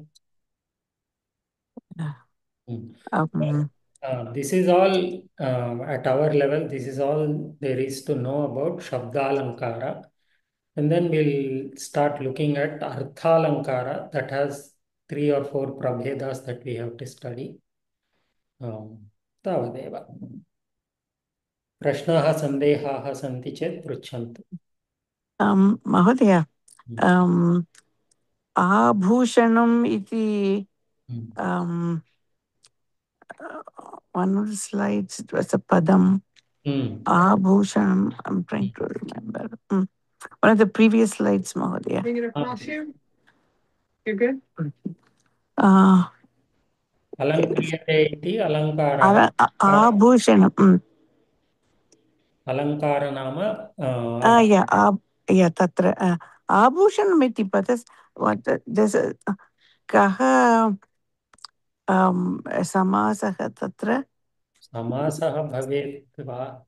Speaker 1: This is all at our level. This is all there is to know about Shabdalankara, and then we'll start looking at Arthalankara that has 3 or 4 prabhedas that we have to study. तावदेव. प्रश्नाः सन्देहाः सन्ति चेत् पृच्छन्तु.
Speaker 3: महोदय, आभूषणम् इति one of the slides, it was a padam. Abhushanam, I'm trying to remember. One of the previous slides, Mahodaya.
Speaker 5: Bring it across here. You're good?
Speaker 1: अलङ्क्रियते इति अलङ्कारः.
Speaker 3: Abhushanam.
Speaker 1: अलङ्कार नाम
Speaker 3: तत्र आभूषणम् इति कः समासः तत्र?
Speaker 1: समासः भवेत् वा?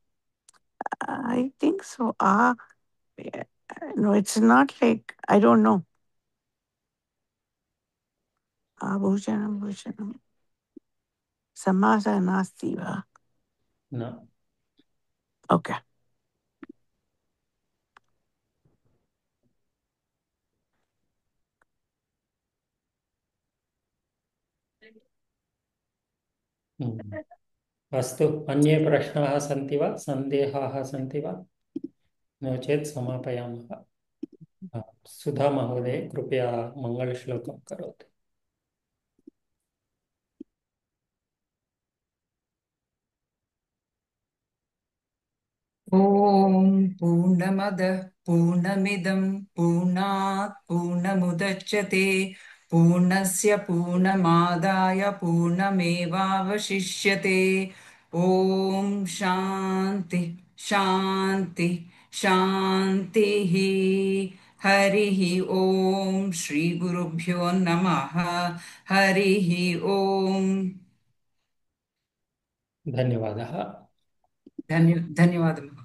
Speaker 3: I think so. No, it's not like, I don't know. Abhushanam, bhushanam. Samasa nasti va?
Speaker 1: No.
Speaker 3: Okay.
Speaker 1: अस्तु, अन्ये प्रश्नाः सन्ति वा, सन्देहाः सन्ति वा? नो चेत् समापयामः. सुधा महोदय, कृपया मङ्गलश्लोकं करोतु.
Speaker 2: ॐ पूर्णमदः पूर्णमिदं पूर्णात् पूर्णमुदच्यते पूर्णस्य पूर्णमादाय पूर्णमेवावशिष्यते. ॐ शान्ति शान्ति शान्तिः. हरिः ॐ श्रीगुरुभ्यो नमः. हरिः ॐ.
Speaker 1: धन्यवादः.
Speaker 2: धन्यवादः.